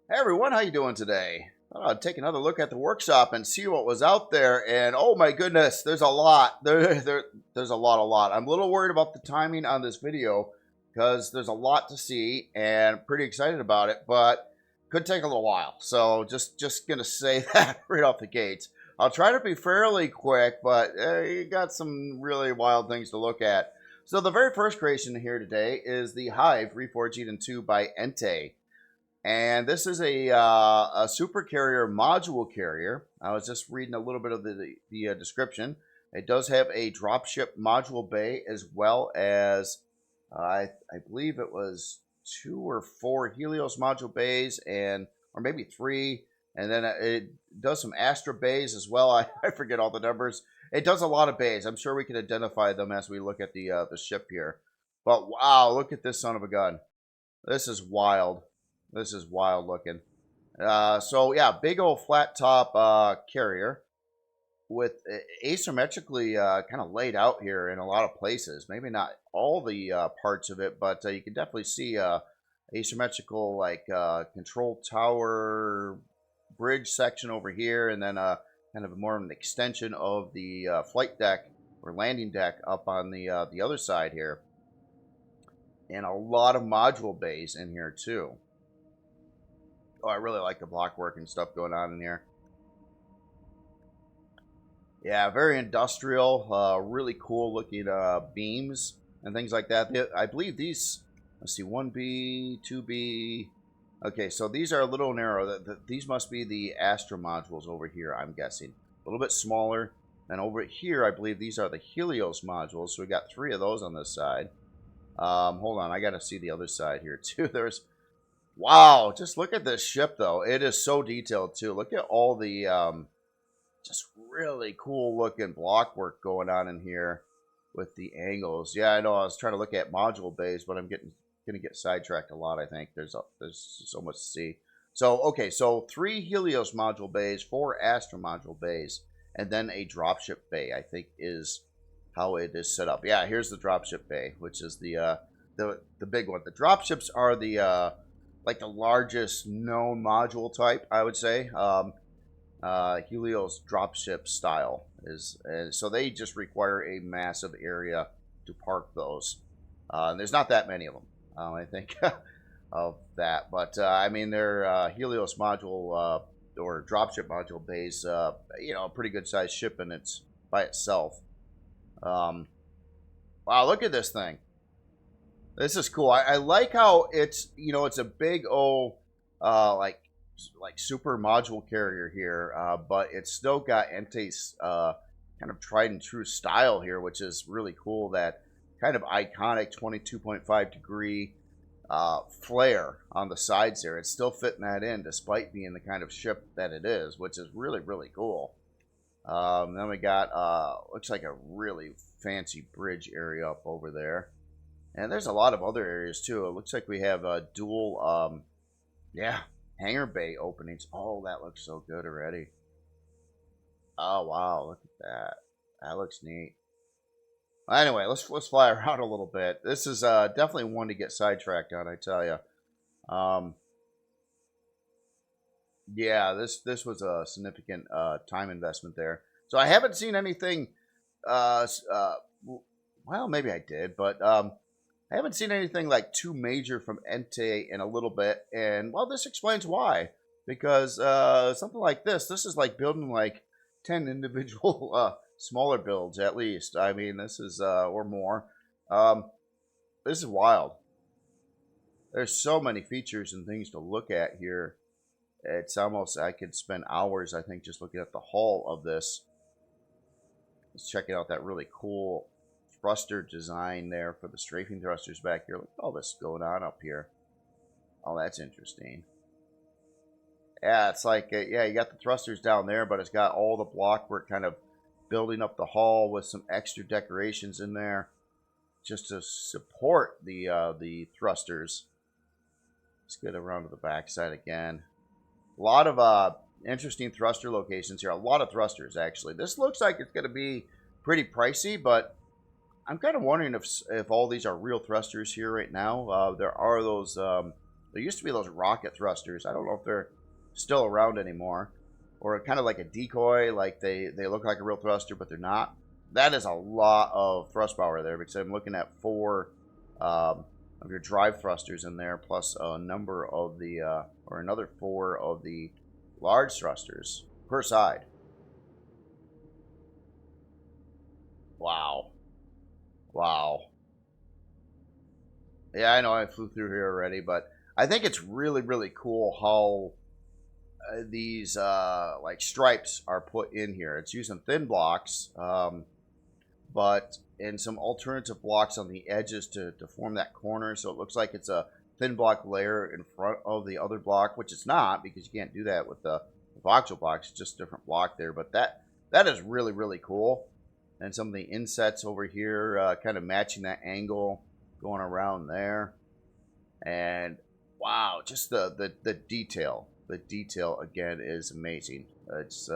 Hey everyone, how you doing today? Thought I'd take another look at the workshop and see what was out there, and oh my goodness, there's a lot. There's a lot. I'm a little worried about the timing on this video because there's a lot to see and pretty excited about it, but could take a little while. So just gonna say that right off the gates. I'll try to be fairly quick, but you got some really wild things to look at. So the very first creation here today is the Hive Reforged Eden 2 by Ente. And this is a super carrier module carrier. I was just reading a little bit of the description. It does have a dropship module bay as well as, I believe it was 2 or 4 Helios module bays, or maybe 3. And then it does some Astra bays as well. I forget all the numbers. It does a lot of bays. I'm sure we can identify them as we look at the ship here. But wow, look at this son of a gun. This is wild. This is wild looking. So yeah, big old flat top carrier with asymmetrically kind of laid out here in a lot of places. Maybe not all the parts of it, but you can definitely see asymmetrical like control tower bridge section over here, and then kind of more of an extension of the flight deck or landing deck up on the other side here, and a lot of module bays in here too. Oh, I really like the blockwork and stuff going on in here. Yeah, very industrial, really cool looking beams and things like that. I believe these, let's see, 1B, 2B. Okay, so these are a little narrow. These must be the Astra modules over here, I'm guessing. A little bit smaller. And over here, I believe these are the Helios modules. So we got 3 of those on this side. Hold on, I got to see the other side here too. Wow, just look at this ship, though. It is so detailed, too. Look at all the just really cool-looking blockwork going on in here with the angles. Yeah, I know. I was trying to look at module bays, but I'm going to get sidetracked a lot, I think. There's so much to see. So, okay, so 3 Helios module bays, 4 Astra module bays, and then a dropship bay, I think, is how it is set up. Yeah, here's the dropship bay, which is the big one. The dropships are the like the largest known module type, I would say. Helios dropship style is, so they just require a massive area to park those. And there's not that many of them, I think, of that. But I mean, they're Helios module or dropship module bays. You know, a pretty good sized ship, and it's by itself. Wow, look at this thing. This is cool. I like how it's, you know, it's a big old like super module carrier here, but it's still got Ente's kind of tried and true style here, which is really cool. That kind of iconic 22.5 degree flare on the sides there. It's still fitting that in despite being the kind of ship that it is, which is really cool. Then we got looks like a really fancy bridge area up over there. And there's a lot of other areas too. It looks like we have dual, yeah, hangar bay openings. Oh, that looks so good already. Oh wow, look at that. That looks neat. Anyway, let's fly around a little bit. This is definitely one to get sidetracked on, I tell you. Yeah, this was a significant time investment there. So I haven't seen anything. Well, maybe I did, but I haven't seen anything like too major from Ente in a little bit, and well, this explains why. Because something like this is like building like 10 individual smaller builds at least. I mean, this is or more. This is wild. There's so many features and things to look at here. It's almost, I could spend hours, I think, just looking at the hull of this. Let's check out that really cool thruster design there for the strafing thrusters back here. Look at all this going on up here. Oh, that's interesting. Yeah, it's like, yeah, you got the thrusters down there, but it's got all the blockwork kind of building up the hull with some extra decorations in there just to support the thrusters. Let's get around to the backside again. A lot of interesting thruster locations here. A lot of thrusters, actually. This looks like it's going to be pretty pricey, but I'm kind of wondering if all these are real thrusters here right now. There are those There used to be those rocket thrusters. I don't know if they're still around anymore. Or kind of like a decoy, like they look like a real thruster, but they're not. That is a lot of thrust power there, because I'm looking at 4 of your drive thrusters in there, plus a number of the, or another 4 of the large thrusters per side. Wow. Wow. Yeah, I know I flew through here already, but I think it's really, really cool how these like stripes are put in here. It's using thin blocks, but in some alternative blocks on the edges to form that corner, so it looks like it's a thin block layer in front of the other block, which it's not, because you can't do that with the voxel blocks. It's just a different block there, but that is really, really cool. And some of the insets over here kind of matching that angle going around there. And wow, just the detail. The detail, again, is amazing. It's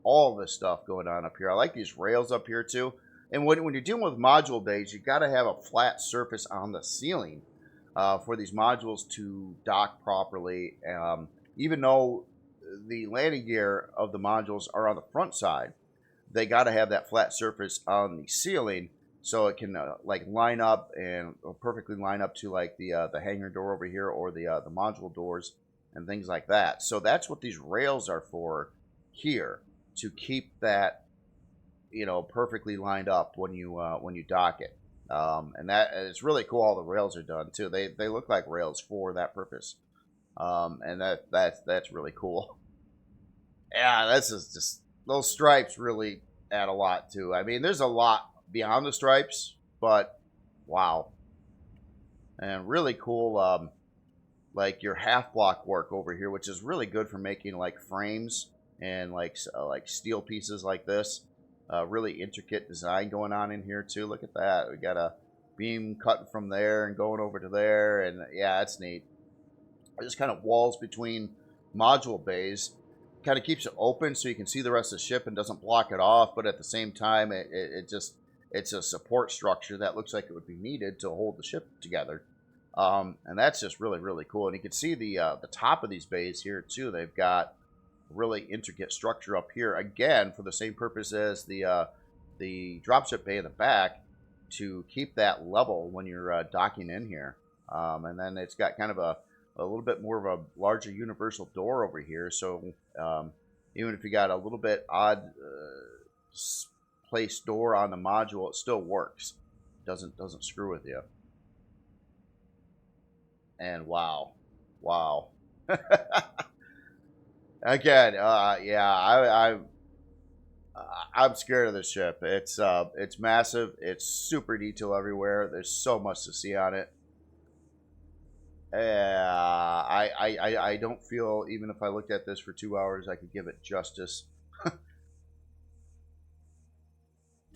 all this stuff going on up here. I like these rails up here, too. And when you're dealing with module bays, you got to have a flat surface on the ceiling for these modules to dock properly. Even though the landing gear of the modules are on the front side, they got to have that flat surface on the ceiling, so it can like line up and perfectly line up to like the hangar door over here, or the module doors and things like that. So that's what these rails are for here, to keep that, you know, perfectly lined up when you dock it. And that it's really cool. All the rails are done too. They look like rails for that purpose. And that's really cool. Yeah, this is just, those stripes really add a lot too. I mean, there's a lot beyond the stripes, but wow. And really cool, like your half block work over here, which is really good for making like frames and like steel pieces like this. Really intricate design going on in here too. Look at that. We got a beam cutting from there and going over to there, and yeah, that's neat. Just kind of walls between module bays. Kind of keeps it open so you can see the rest of the ship and doesn't block it off, but at the same time, it's a support structure that looks like it would be needed to hold the ship together. And that's just really, really cool. And you can see the top of these bays here too. They've got really intricate structure up here, again for the same purpose as the dropship bay in the back, to keep that level when you're docking in here. And then it's got kind of a little bit more of a larger universal door over here, so even if you got a little bit odd placed door on the module, it still works. Doesn't screw with you. And wow. Again, yeah, I'm scared of this ship. It's massive. It's super detail everywhere. There's so much to see on it. I don't feel, even if I looked at this for 2 hours, I could give it justice.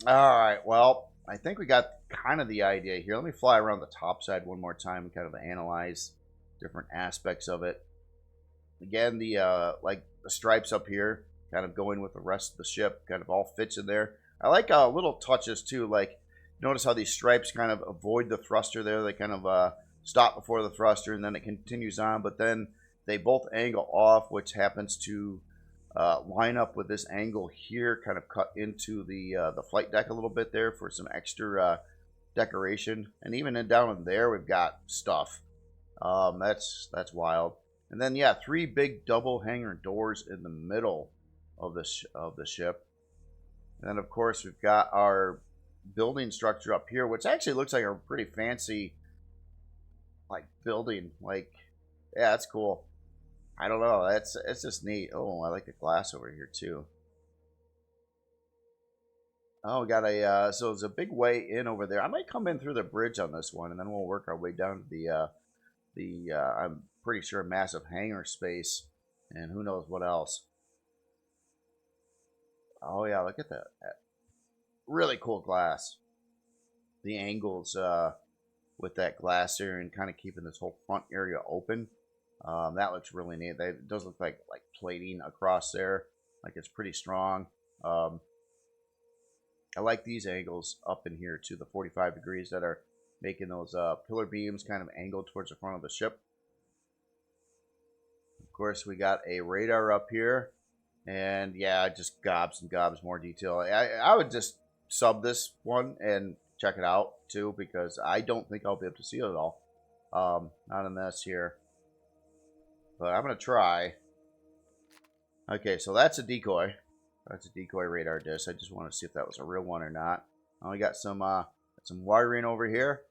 All right, well, I think we got kind of the idea here. Let me fly around the top side one more time and kind of analyze different aspects of it. Again, the like the stripes up here, kind of going with the rest of the ship, kind of all fits in there. I like little touches too. Like, notice how these stripes kind of avoid the thruster there. They kind of stop before the thruster, and then it continues on. But then they both angle off, which happens to line up with this angle here, kind of cut into the flight deck a little bit there for some extra decoration. And even down in there, we've got stuff. That's wild. And then, yeah, 3 big double hangar doors in the middle of the ship. And then, of course, we've got our building structure up here, which actually looks like a pretty fancy, like, building. Like, yeah, that's cool. I don't know. It's just neat. Oh, I like the glass over here, too. Oh, we got a, so there's a big way in over there. I might come in through the bridge on this one, and then we'll work our way down to I'm pretty sure, massive hangar space, and who knows what else. Oh yeah, look at that. Really cool glass. The angles with that glass there and kind of keeping this whole front area open. That looks really neat. It does look like plating across there. Like, it's pretty strong. I like these angles up in here too, the 45 degrees that are making those pillar beams kind of angled towards the front of the ship. Of course, we got a radar up here. And yeah, just gobs and gobs more detail. I would just sub this one and check it out too, because I don't think I'll be able to see it all. Not in this here. But I'm going to try. Okay, so that's a decoy. That's a decoy radar disc. I just want to see if that was a real one or not. Oh, we got some wiring over here.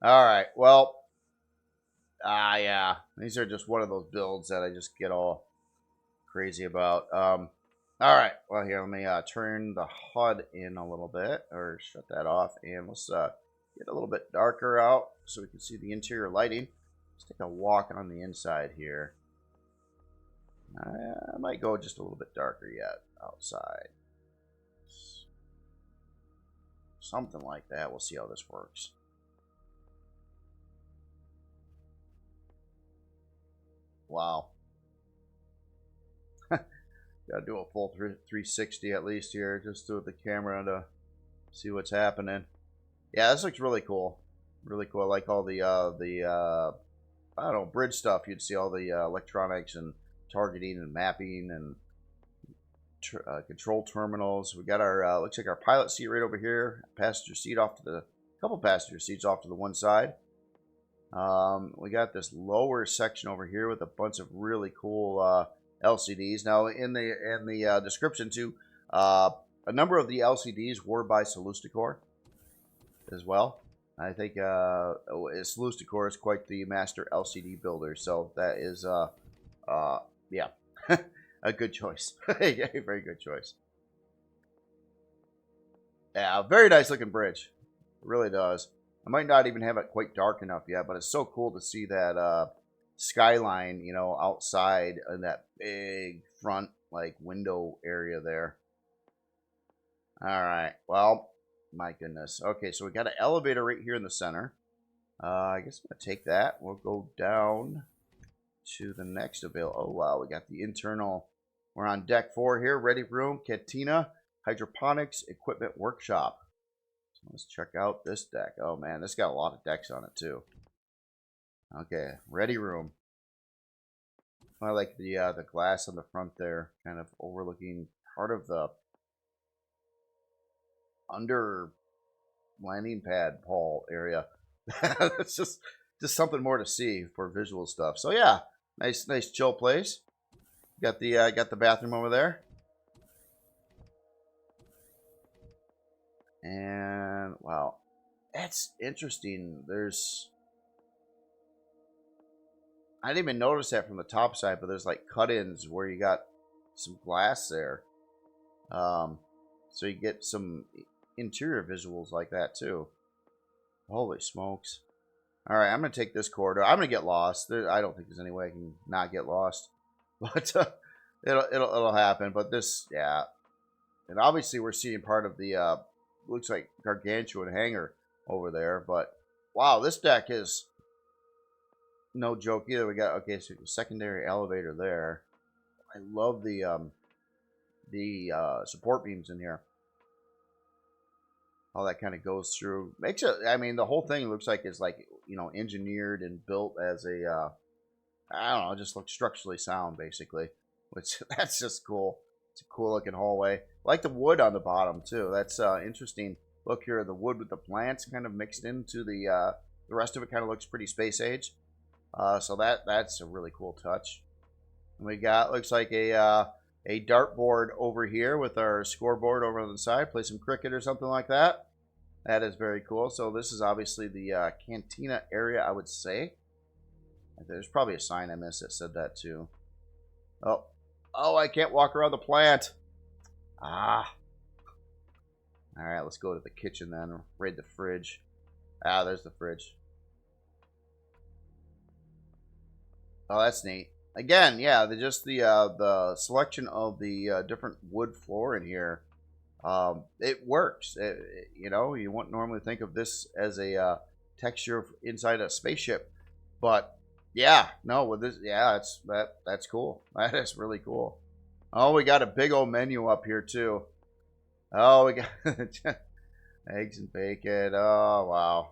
All right, well, yeah, these are just one of those builds that I just get all crazy about. All right, well, here, let me turn the HUD in a little bit, or shut that off, and let's get a little bit darker out so we can see the interior lighting. Let's take a walk on the inside here. I might go just a little bit darker yet outside. Something like that. We'll see how this works. Wow. Gotta do a full 360 at least here, just with the camera to see what's happening. Yeah, this looks really cool. Really cool. I like all the I don't know, bridge stuff. You'd see all the electronics and targeting and mapping and control terminals. We got our looks like our pilot seat right over here. Passenger seat off to the couple passenger seats off to the one side. We got this lower section over here with a bunch of really cool LCDs. Now in the description too, a number of the LCDs were by ASCS Core as well. I think ASCS Core is quite the master LCD builder, so that is yeah, a good choice. A very good choice. Yeah, very nice looking bridge. It really does. I might not even have it quite dark enough yet, but it's so cool to see that skyline, you know, outside in that big front like window area there. All right, well, my goodness. Okay, so we got an elevator right here in the center. I guess I'm gonna take that. We'll go down to the next available. Oh wow, we got the internal. We're on deck 4 here. Ready room, cantina, hydroponics, equipment workshop. So let's check out this deck. Oh man, this got a lot of decks on it too. Okay, ready room. I like the glass on the front there, kind of overlooking part of the under landing pad Paul area. It's just something more to see for visual stuff. So yeah, nice chill place. Got the bathroom over there. And wow, that's interesting. I didn't even notice that from the top side, but there's like cut-ins where you got some glass there. So you get some interior visuals like that too. Holy smokes. All right, I'm going to take this corridor. I'm going to get lost. I don't think there's any way I can not get lost. But it'll happen. But this, yeah. And obviously we're seeing part of the, looks like gargantuan hangar over there. But wow, this deck is no joke either. We got, okay, so secondary elevator there. I love the support beams in here. All that kind of goes through. Makes it, I mean, the whole thing looks like it's like, you know, engineered and built as a, I don't know, just looks structurally sound, basically. Which, that's just cool. It's a cool looking hallway. I like the wood on the bottom, too. That's interesting. Look here, the wood with the plants kind of mixed into the rest of it kind of looks pretty space age. So that's a really cool touch. And we got, looks like a dartboard over here with our scoreboard over on the side. Play some cricket or something like that. That is very cool. So this is obviously the cantina area, I would say. There's probably a sign I missed that said that too. Oh, I can't walk around the plant. Ah. All right, let's go to the kitchen then. Raid the fridge. Ah, there's the fridge. Oh, that's neat. Again, yeah, just the selection of the different wood floor in here, it works. You know, you wouldn't normally think of this as a texture inside a spaceship, but yeah, no, with this, yeah, that's cool. That is really cool. Oh, we got a big old menu up here too. Oh, we got eggs and bacon. Oh, wow,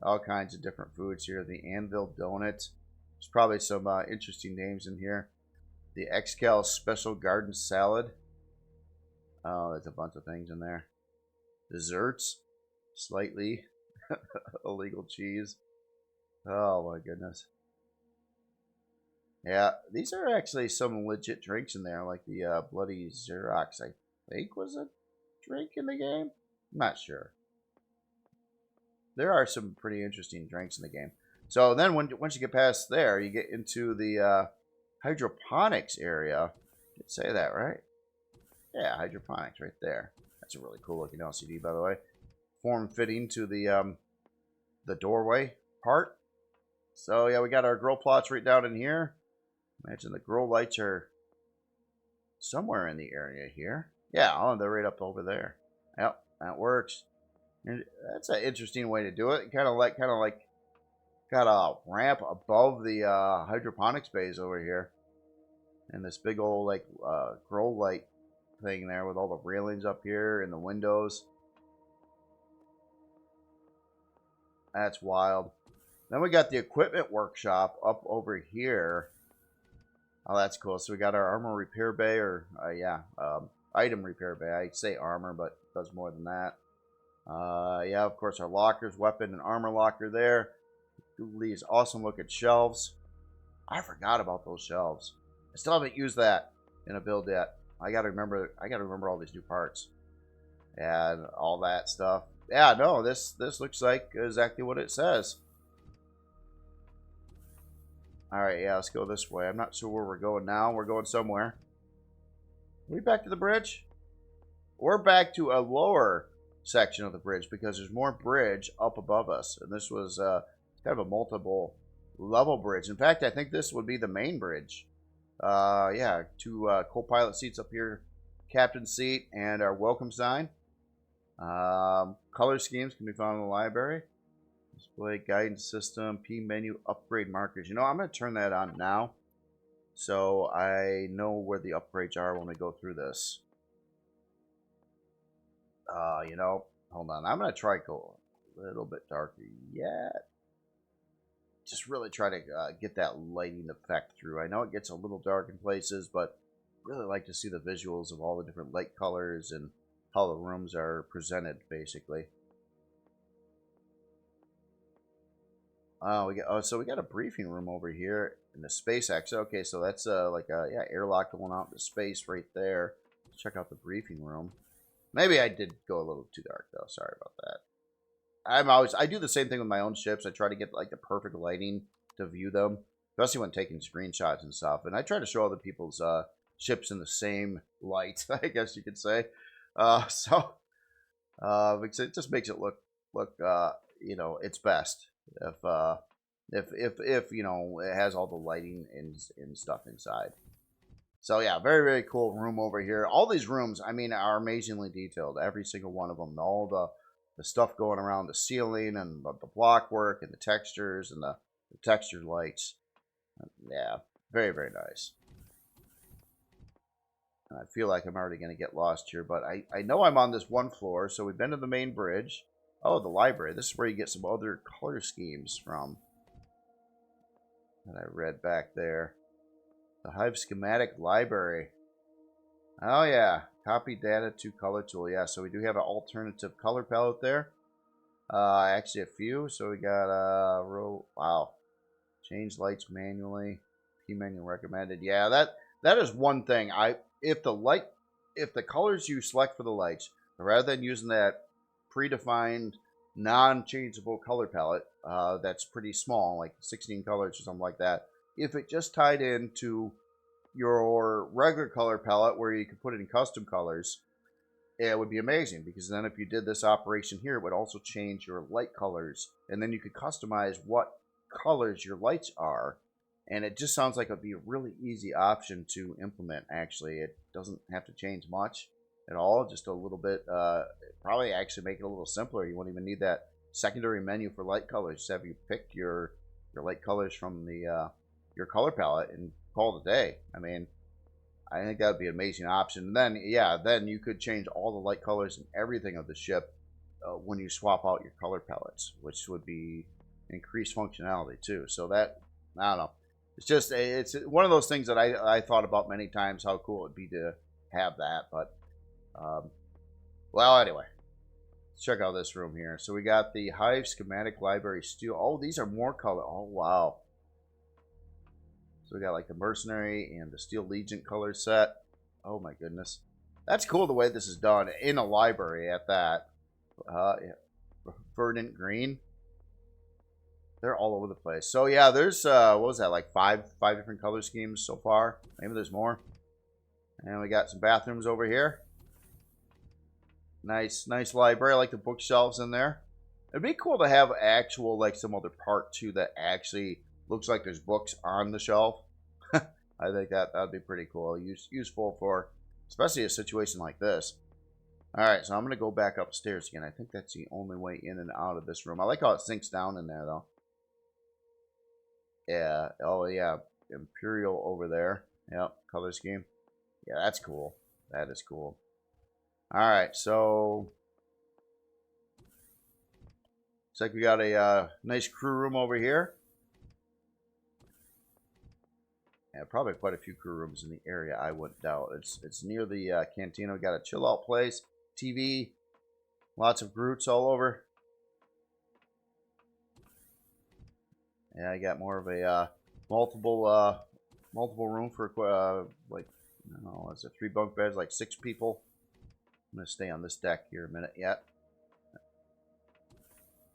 All kinds of different foods here. The Anvil Donut. There's probably some interesting names in here. The Excal Special Garden Salad. Oh, there's a bunch of things in there. Desserts. Slightly illegal cheese. Oh my goodness. Yeah, these are actually some legit drinks in there, like the Bloody Xerox, I think was a drink in the game. I'm not sure. There are some pretty interesting drinks in the game. So then once you get past there, you get into the hydroponics area. Did say that, right? Yeah, hydroponics right there. That's a really cool looking LCD, by the way. Form fitting to the doorway part. So yeah, we got our grow plots right down in here. Imagine the grow lights are somewhere in the area here. Yeah, oh, they're right up over there. Yep, that works. And that's an interesting way to do it. Kind of like got a ramp above the hydroponics bays over here, and this big old like grow light thing there with all the railings up here and the windows. That's wild. Then we got the equipment workshop up over here. Oh, that's cool. So we got our armor repair bay, or item repair bay. I say armor, but it does more than that. Yeah, of course, our lockers, weapon and armor locker there. These awesome looking shelves. I forgot about those shelves. I still haven't used that in a build yet. I gotta remember all these new parts and all that stuff. Yeah, no, this looks like exactly what it says. All right, yeah, let's go this way. I'm not sure where we're going now. We're going somewhere. Are we back to the bridge? We're back to a lower section of the bridge because there's more bridge up above us, and this was kind of a multiple level bridge. In fact, I think this would be the main bridge. Yeah, two co-pilot seats up here, captain seat, and our welcome sign. Color schemes can be found in the library. Display guidance system, P menu, upgrade markers. You know, I'm going to turn that on now so I know where the upgrades are when we go through this. You know, hold on. I'm going to try go a little bit darker yet. Just really try to get that lighting effect through. I know it gets a little dark in places, but really like to see the visuals of all the different light colors and how the rooms are presented, basically. So we got a briefing room over here in the space exit. Okay, so that's like a airlock going out into space right there. Let's check out the briefing room. Maybe I did go a little too dark though. Sorry about that. I do the same thing with my own ships. I try to get like the perfect lighting to view them, especially when taking screenshots and stuff. And I try to show other people's ships in the same light, I guess you could say. Because it just makes it look you know, its best. If you know, it has all the lighting and stuff inside. So yeah, very, very cool room over here. All these rooms, I mean, are amazingly detailed. Every single one of them. All the stuff going around the ceiling and the block work and the textures and the textured lights. Yeah, very, very nice. I feel like I'm already going to get lost here, but I know I'm on this one floor, so we've been to the main bridge. Oh, the library. This is where you get some other color schemes from that I read back there. The Hive schematic library. Oh, yeah. Copy data to color tool. Yeah, so we do have an alternative color palette there. Actually, a few. So we got wow. Change lights manually. P menu recommended. Yeah, that is one thing. If the colors you select for the lights, rather than using that predefined non-changeable color palette that's pretty small, like 16 colors or something like that, if it just tied into your regular color palette where you could put it in custom colors, it would be amazing, because then if you did this operation here, it would also change your light colors, and then you could customize what colors your lights are. And it just sounds like it would be a really easy option to implement. Actually, it doesn't have to change much at all, just a little bit. Probably actually make it a little simpler. You won't even need that secondary menu for light colors. Just have you pick your light colors from the your color palette and call it a day. I mean, I think that would be an amazing option. And then, yeah, then you could change all the light colors and everything of the ship when you swap out your color palettes, which would be increased functionality too. So that, I don't know. It's just, it's one of those things that I thought about many times, how cool it would be to have that. But, well, anyway, let's check out this room here. So we got the Hive Schematic Library Steel. Oh, these are more color. Oh, wow. So we got like the Mercenary and the Steel Legion color set. Oh, my goodness. That's cool the way this is done in a library at that. Yeah. Verdant green. They're all over the place. So yeah, there's what was that, like five different color schemes so far? Maybe there's more. And we got some bathrooms over here. Nice library. I like the bookshelves in there. It'd be cool to have actual, like, some other part too that actually looks like there's books on the shelf. I think that'd be pretty cool. Useful for especially a situation like this. Alright, so I'm going to go back upstairs again. I think that's the only way in and out of this room. I like how it sinks down in there, though. Yeah. Oh, yeah. Imperial over there. Yep. Color scheme. Yeah, that's cool. That is cool. Alright, so looks like we got a nice crew room over here. Yeah, probably quite a few crew rooms in the area, I wouldn't doubt. It's near the cantina. We got a chill out place. TV, lots of Groots all over. Yeah, I got more of a multiple room for like, I don't know, is it 3 bunk beds, like 6 people. I'm gonna stay on this deck here a minute yet.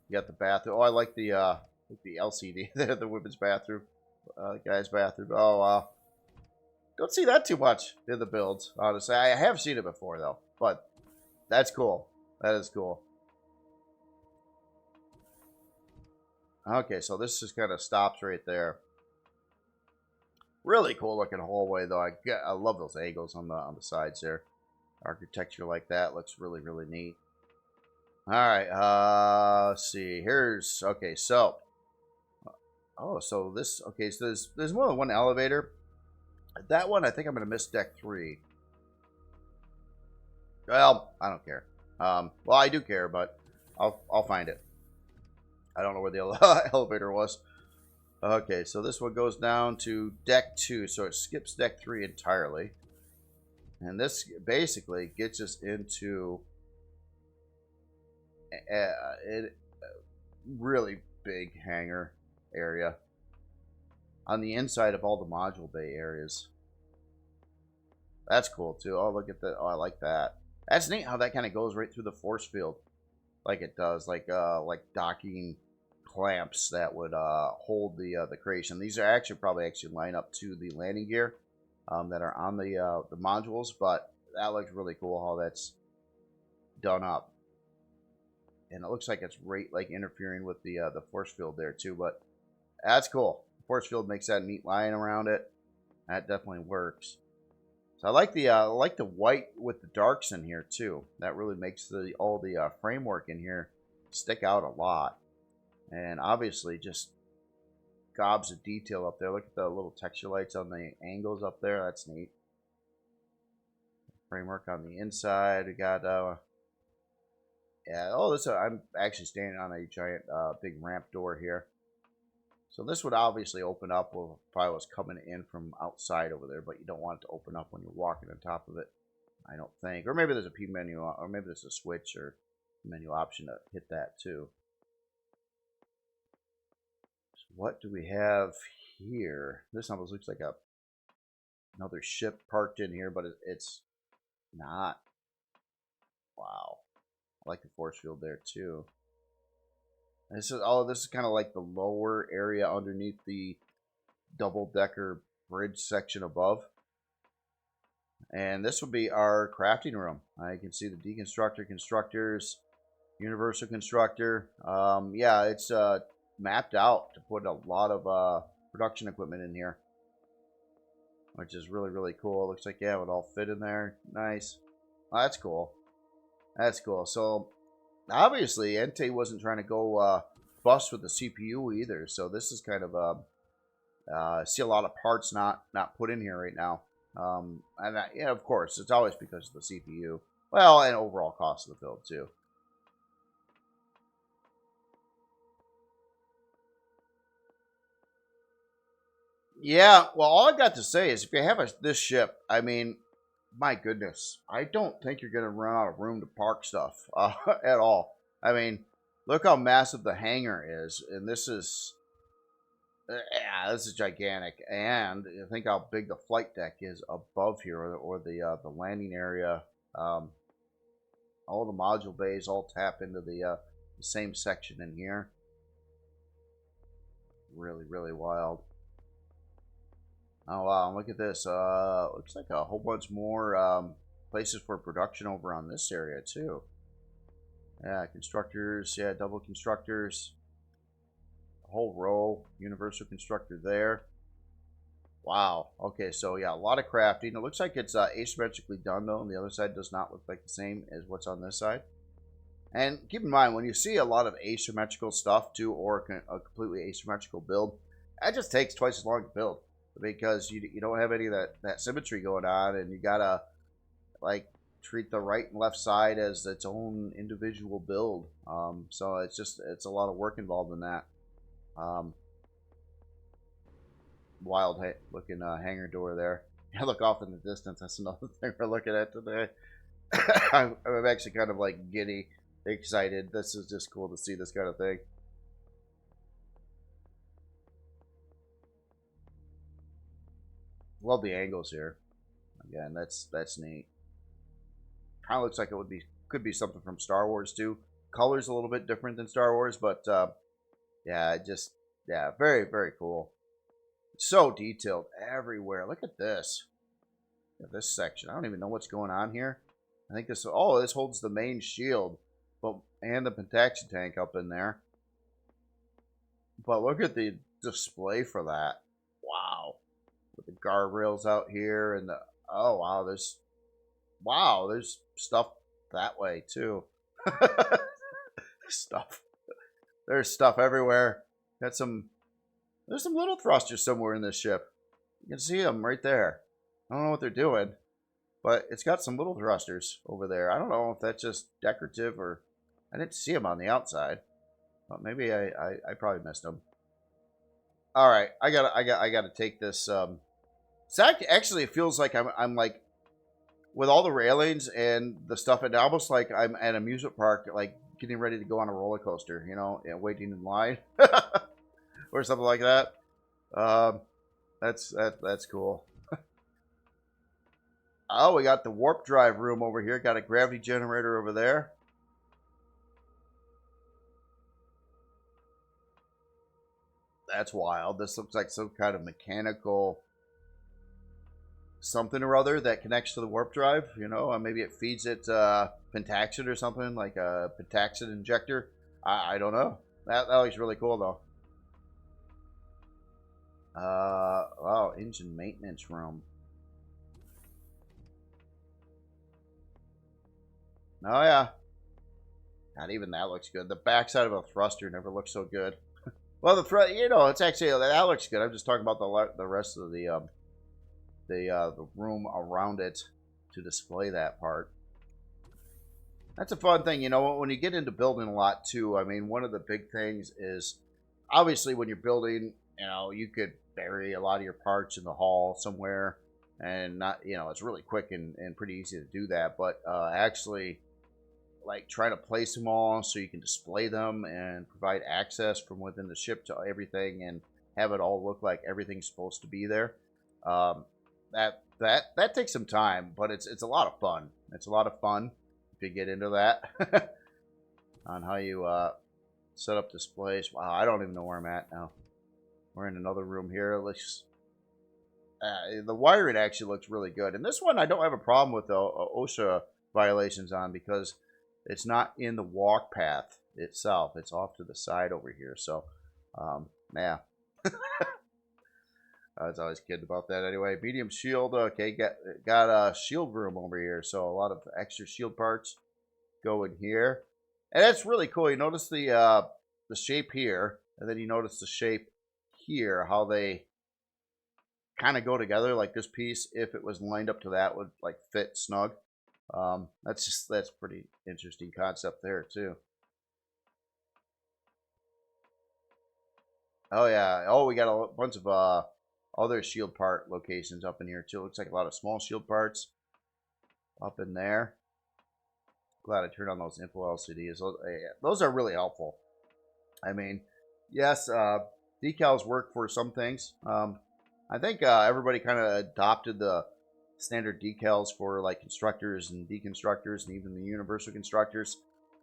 You got the bathroom. Oh, I like the LCD there, the women's bathroom, guys' bathroom. Oh wow, don't see that too much in the builds. Honestly, I have seen it before though, but. That's cool. That is cool. Okay, so this just kind of stops right there. Really cool looking hallway, though. I love those angles on the sides there. Architecture like that looks really neat. All right, let's see. Here's okay. So, so this okay. So there's more than one elevator. That one, I think I'm gonna miss deck 3. Well, I don't care. Well, I do care, but I'll find it. I don't know where the elevator was. Okay, so this one goes down to deck 2, so it skips deck 3 entirely. And this basically gets us into a really big hangar area on the inside of all the module bay areas. That's cool too. Oh, look at that. Oh, I like that. That's neat how that kind of goes right through the force field, like it does, like docking clamps that would hold the creation. These are probably line up to the landing gear that are on the modules, but that looks really cool how that's done up, and it looks like it's right like interfering with the force field there too. But that's cool. The force field makes that neat line around it. That definitely works. So I like the white with the darks in here too. That really makes all the framework in here stick out a lot, and obviously just gobs of detail up there. Look at the little texture lights on the angles up there. That's neat. Framework on the inside. We got yeah. Oh, I'm actually standing on a giant big ramp door here. So this would obviously open up if I was coming in from outside over there, but you don't want it to open up when you're walking on top of it, I don't think. Or maybe there's a P menu, or maybe there's a switch or menu option to hit that too. So what do we have here? This almost looks like another ship parked in here, but it's not. Wow. I like the force field there too. This is kind of like the lower area underneath the double-decker bridge section above. And this would be our crafting room. I can see the deconstructor, constructors, universal constructor. Yeah, it's mapped out to put a lot of production equipment in here, which is really cool. Looks like, yeah, it would all fit in there. Nice. Oh, that's cool. That's cool. So obviously Ente wasn't trying to go bust with the CPU either, so this is kind of see a lot of parts not put in here right now, and yeah, of course it's always because of the CPU, well, and overall cost of the build too. Yeah, well, all I've got to say is if you have this ship, I mean, my goodness, I don't think you're going to run out of room to park stuff at all. I mean, look how massive the hangar is, and this is, yeah, this is gigantic. And think how big the flight deck is above here, or the landing area. All the module bays all tap into the same section in here. Really, really wild. Oh wow, look at this. Looks like a whole bunch more places for production over on this area too. Yeah, constructors, yeah, double constructors. A whole row, universal constructor there. Wow, okay, so yeah, a lot of crafting. It looks like it's asymmetrically done though, and the other side does not look like the same as what's on this side. And keep in mind, when you see a lot of asymmetrical stuff too, or a completely asymmetrical build, that just takes twice as long to build. Because you don't have any of that symmetry going on, and you gotta like treat the right and left side as its own individual build. So it's a lot of work involved in that. Wild looking hangar door there. I look off in the distance. That's another thing we're looking at today. I'm actually kind of like giddy, excited. This is just cool to see this kind of thing. Love the angles here. Again, that's neat. Kind of looks like it could be something from Star Wars too. Color's a little bit different than Star Wars, but yeah, very, very cool. So detailed everywhere. Look at this. Look at this section. I don't even know what's going on here. I think this holds the main shield, and the protection tank up in there. But look at the display for that. Wow. With the guardrails out here and oh wow, there's stuff that way too. There's stuff everywhere. There's some little thrusters somewhere in this ship. You can see them right there. I don't know what they're doing, but it's got some little thrusters over there. I don't know if that's just decorative, or I didn't see them on the outside, but maybe I probably missed them. All right, I gotta take this. Actually, it feels like I'm like, with all the railings and the stuff, and almost like I'm at an amusement park, like getting ready to go on a roller coaster, you know, and waiting in line or something like that. That's cool. Oh, we got the warp drive room over here. Got a gravity generator over there. That's wild. This looks like some kind of mechanical something or other that connects to the warp drive. You know, maybe it feeds it pentaxid or something, like a pentaxid injector. I don't know. That looks really cool though. Wow, engine maintenance room. Oh yeah. Not even that looks good. The backside of a thruster never looks so good. Well, you know, it's actually, that looks good. I'm just talking about the rest of the room around it to display that part. That's a fun thing, you know, when you get into building a lot too. I mean, one of the big things is obviously when you're building, you know, you could bury a lot of your parts in the hall somewhere, and not, you know, it's really quick and pretty easy to do that. But actually, like, trying to place them all so you can display them and provide access from within the ship to everything, and have it all look like everything's supposed to be there. That takes some time, but it's a lot of fun. It's a lot of fun if you get into that on how you set up displays. Wow, I don't even know where I'm at now. We're in another room here. Let's. The wiring actually looks really good, and this one I don't have a problem with the OSHA violations on, because it's not in the walk path itself. It's off to the side over here. So, yeah. I was always kidding about that. Anyway, medium shield. Okay, got a shield room over here. So a lot of extra shield parts go in here, and that's really cool. You notice the shape here, and then you notice the shape here. How they kind of go together. Like this piece, if it was lined up to that, would like fit snug. That's pretty interesting concept there too. Oh yeah. Oh, we got a bunch of other shield part locations up in here too. Looks like a lot of small shield parts up in there. Glad I turned on those info LCDs. Those are really helpful. I mean, yes, decals work for some things. I think everybody kind of adopted the standard decals for like constructors and deconstructors and even the universal constructors.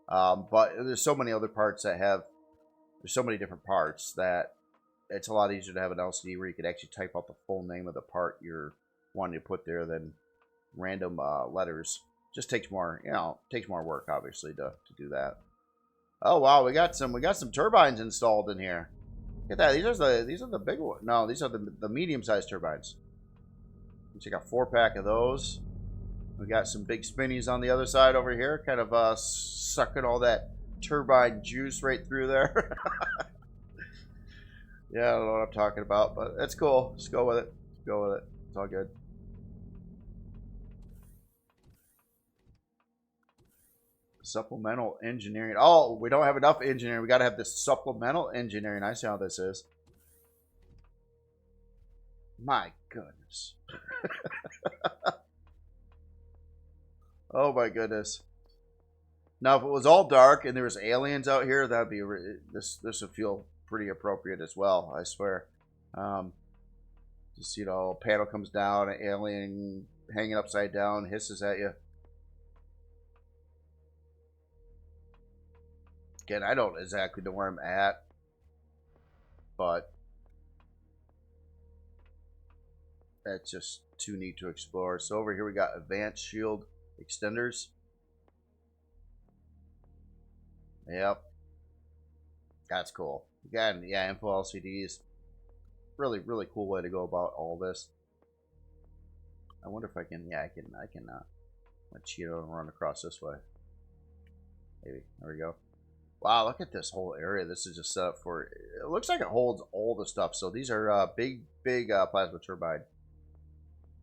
But there's so many other parts that have, there's so many different parts that it's a lot easier to have an LCD where you could actually type out the full name of the part you're wanting to put there than random letters. Just takes more, you know, takes more work obviously to do that. Oh wow, we got some turbines installed in here. Look at that. These are the big ones. No, these are the medium-sized turbines. We got a 4-pack of those. We got some big spinnies on the other side over here, kind of sucking all that turbine juice right through there. Yeah, I don't know what I'm talking about, but that's cool. Just go with it. Go with it. It's all good. Supplemental engineering. Oh, we don't have enough engineering. We got to have this supplemental engineering. I see how this is. My goodness. Oh my goodness. Now, if it was all dark and there was aliens out here, that'd be this would feel pretty appropriate as well. I swear. Just, you know, a panel comes down, an alien hanging upside down, hisses at you. Again, I don't exactly know where I'm at, but that's just too neat to explore. So over here we got advanced shield extenders. Yep. That's cool. Again, yeah, info LCDs. Really, really cool way to go about all this. I wonder if I can, yeah, I can let Tino run across this way. Maybe. There we go. Wow, look at this whole area. This is just set up for, it looks like it holds all the stuff. So these are big plasma turbine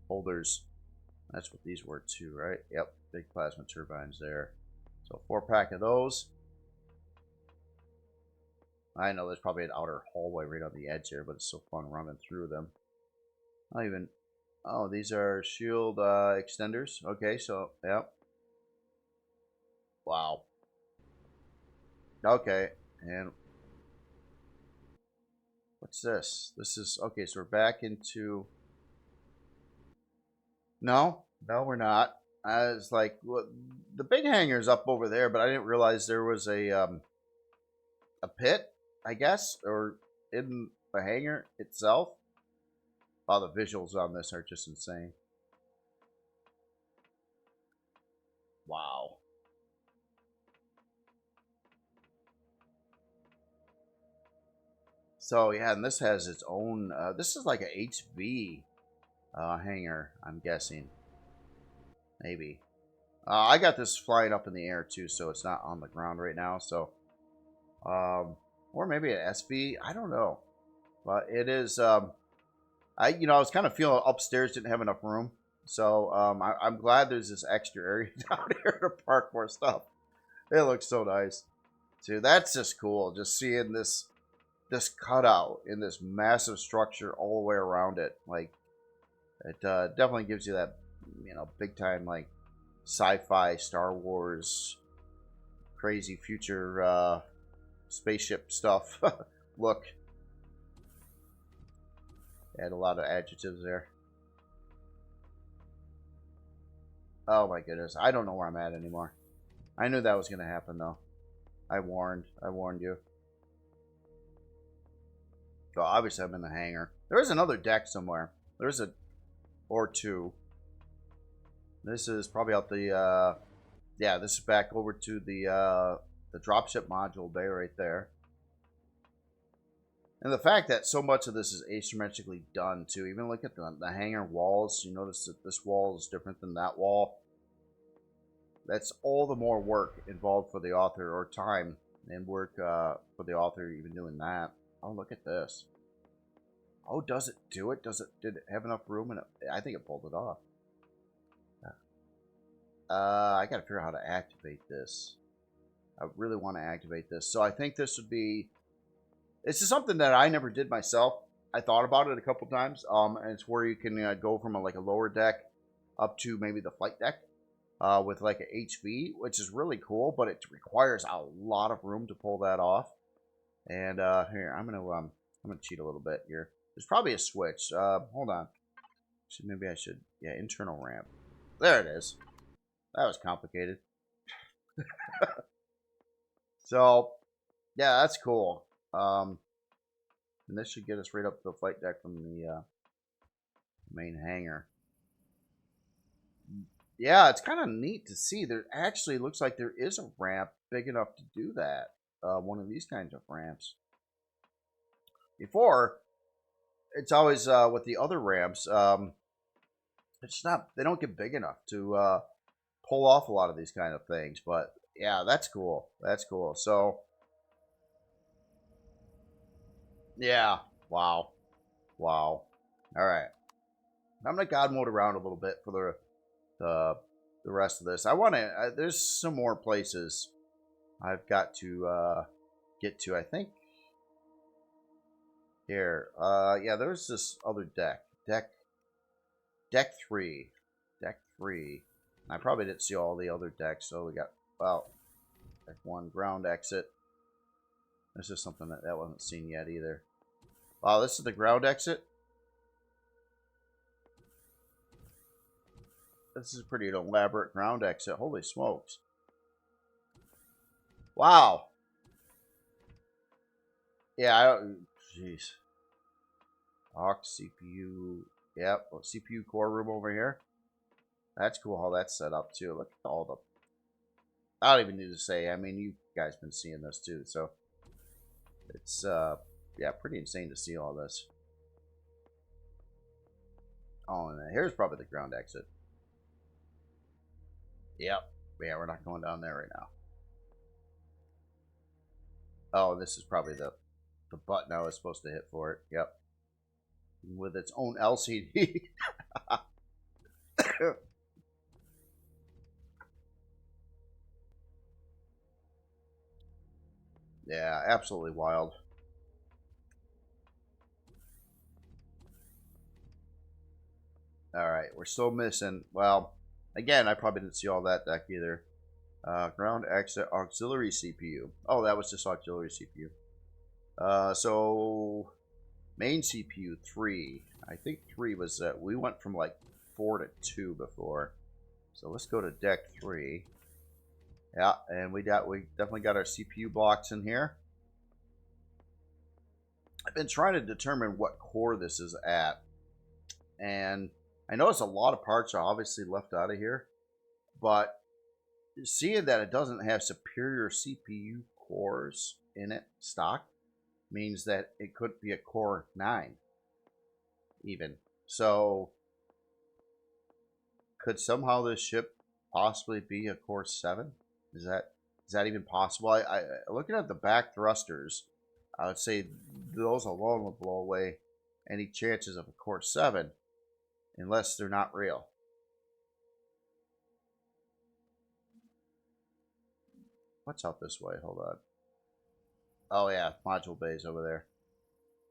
holders. That's what these were too, right? Yep, big plasma turbines there. So 4-pack of those. I know there's probably an outer hallway right on the edge here, but it's so fun running through them. Not even, oh, these are shield extenders. Okay, so, yep. Wow. Okay, and what's this? This is, okay, so we're back into, no, we're not. It's like, well, the big hangar's up over there, but I didn't realize there was a pit, I guess, or in the hangar itself. Wow, the visuals on this are just insane. Wow. So yeah, and this has its own, this is like a HV hangar, I'm guessing. Maybe. I got this flying up in the air too, so it's not on the ground right now. So, or maybe an SV, I don't know. But it is, I was kind of feeling upstairs didn't have enough room. So I'm glad there's this extra area down here to park more stuff. It looks so nice. Dude, that's just cool. Just seeing this cutout in this massive structure all the way around it. Like, it definitely gives you that, big time, like, sci-fi, Star Wars, crazy future spaceship stuff look. Add a lot of adjectives there. Oh my goodness. I don't know where I'm at anymore. I knew that was going to happen, though. I warned you. So obviously I'm in the hangar. There is another deck somewhere. There's a, or two. This is probably out the, yeah, this is back over to the dropship module bay right there. And the fact that so much of this is asymmetrically done too. Even look at the hangar walls. You notice that this wall is different than that wall. That's all the more work involved for the author, or time and work for the author even doing that. Oh, look at this. Oh, does it do it? Did it have enough room? And I think it pulled it off. I gotta figure out how to activate this. I really want to activate this. So I think this would be, this is something that I never did myself. I thought about it a couple times. And it's where you can go from like a lower deck up to maybe the flight deck with like a HV, which is really cool, but it requires a lot of room to pull that off. And here, I'm gonna cheat a little bit here. There's probably a switch. Hold on. So maybe I should, yeah, internal ramp. There it is. That was complicated. So, yeah, that's cool. And this should get us right up to the flight deck from the main hangar. Yeah, it's kind of neat to see. There actually looks like there is a ramp big enough to do that. One of these kinds of ramps. Before, it's always with the other ramps. It's not. They don't get big enough to pull off a lot of these kind of things. But yeah, that's cool. That's cool. So yeah, wow, wow. All right, I'm gonna God mode around a little bit for the rest of this. I want to. There's some more places I've got to get to. I think here. Yeah, there's this other deck. Deck 3. Deck 3. I probably didn't see all the other decks, so we got, well, deck 1, ground exit. This is something that wasn't seen yet either. Wow, this is the ground exit. This is a pretty elaborate ground exit. Holy smokes. Wow. Yeah, I don't, jeez. Aux CPU. Yep, CPU core room over here. That's cool how that's set up too. Look at all the... I don't even need to say. I mean, you guys been seeing this too, so it's yeah, pretty insane to see all this. Oh, and here's probably the ground exit. Yep. Yeah, we're not going down there right now. Oh, this is probably the button I was supposed to hit for it. Yep. With its own LCD. Yeah, absolutely wild. Alright, we're still missing, well, again, I probably didn't see all that deck either. Ground exit, auxiliary CPU. Oh, that was just auxiliary CPU. So, main CPU, 3. I think 3 was, we went from like 4 to 2 before. So let's go to deck 3. Yeah, and we definitely got our CPU blocks in here. I've been trying to determine what core this is at. And I notice a lot of parts are obviously left out of here. But seeing that it doesn't have superior CPU cores in it, stock, means that it could be a core 9 even. So could somehow this ship possibly be a core 7? Is that even possible? I looking at the back thrusters, I would say those alone would blow away any chances of a core 7 unless they're not real. What's out this way? Hold on. Oh yeah, module bays over there.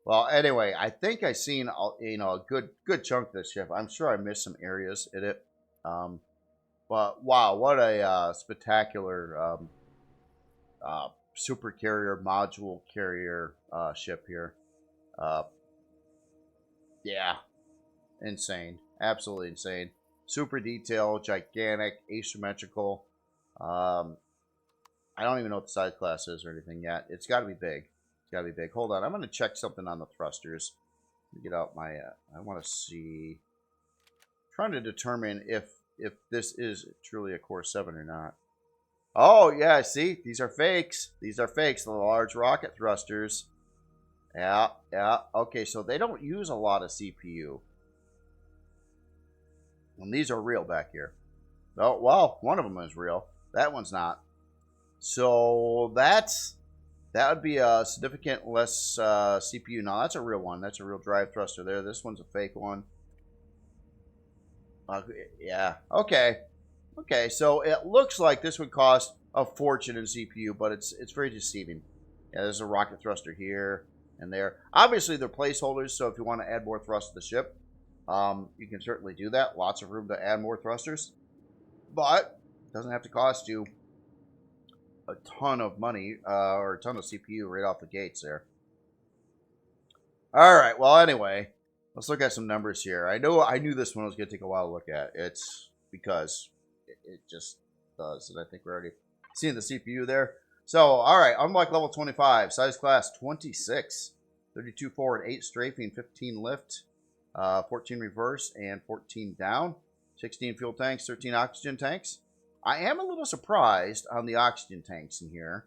Well, anyway, I think I seen a good chunk of this ship. I'm sure I missed some areas in it, but wow, what a spectacular super carrier module carrier ship here. Yeah, insane, absolutely insane. Super detailed, gigantic, asymmetrical. I don't even know what the size class is or anything yet. It's got to be big. It's got to be big. Hold on. I'm going to check something on the thrusters. Let me get out my... I want to see... I'm trying to determine if this is truly a Core 7 or not. Oh, yeah. See? These are fakes. These are fakes. The large rocket thrusters. Yeah. Yeah. Okay, so they don't use a lot of CPU. And these are real back here. Oh, well, one of them is real. That one's not. So that would be a significant less CPU. Now that's a real one. That's a real drive thruster there. This one's a fake one. Yeah. Okay. Okay. So it looks like this would cost a fortune in CPU, but it's very deceiving. Yeah, there's a rocket thruster here. in there. Obviously, they're placeholders, so if you want to add more thrust to the ship, you can certainly do that. Lots of room to add more thrusters, but it doesn't have to cost you a ton of money or a ton of CPU right off the gates there. All right. Well, anyway, let's look at some numbers here. I knew this one was going to take a while to look at. It's because it just does, and I think we're already seeing the CPU there. So, all right, unlock level 25, size class 26, 32 forward, 8 strafing, 15 lift, 14 reverse, and 14 down, 16 fuel tanks, 13 oxygen tanks. I am a little surprised on the oxygen tanks in here.